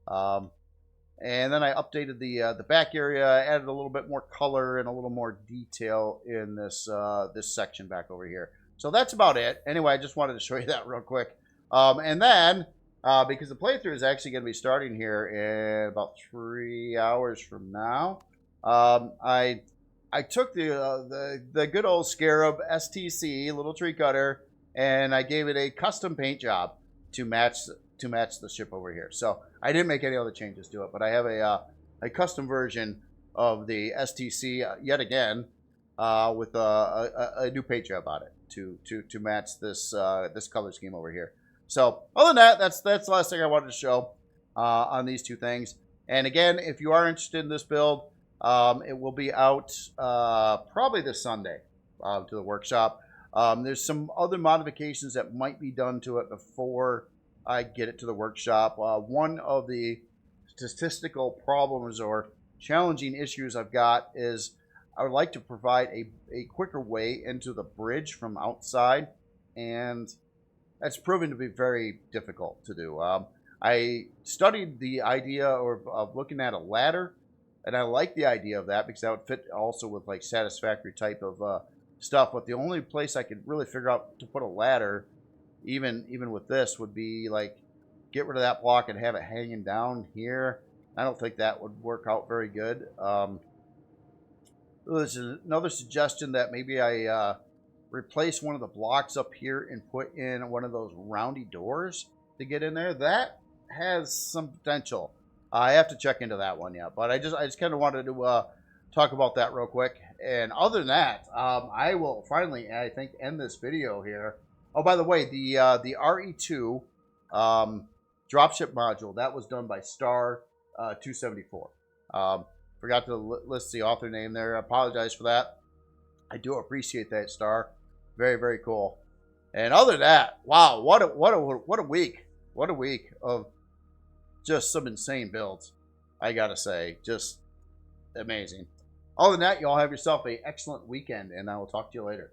And then I updated the back area, added a little bit more color and a little more detail in this this section back over here. So that's about it. Anyway, I just wanted to show you that real quick. And then, because the playthrough is actually going to be starting here in about 3 hours from now, I I took the good old Scarab STC little tree cutter, and I gave it a custom paint job to match the ship over here. So I didn't make any other changes to it, but I have a custom version of the STC yet again with a new paint job on it to match this this color scheme over here. So other than that, that's the last thing I wanted to show on these two things. And again, if you are interested in this build, it will be out probably this Sunday to the workshop. There's some other modifications that might be done to it before I get it to the workshop. One of the statistical problems or challenging issues I've got is I would like to provide a quicker way into the bridge from outside, and that's proven to be very difficult to do. I studied the idea of looking at a ladder, and I like the idea of that because that would fit also with like satisfactory type of stuff. But the only place I could really figure out to put a ladder, even with this, would be like get rid of that block and have it hanging down here. I don't think that would work out very good. There's another suggestion that maybe I replace one of the blocks up here and put in one of those roundy doors to get in there. That has some potential. I have to check into that one yet, but I just kind of wanted to talk about that real quick. And other than that, I will finally, I think, end this video here. Oh, by the way, the RE2 dropship module, that was done by Star 274. Forgot to list the author name there. I apologize for that. I do appreciate that, Star. Very, very cool. And other than that, wow, what a week. What a week of just some insane builds, I gotta say. Just amazing. Other than that, y'all have yourself an excellent weekend, and I will talk to you later.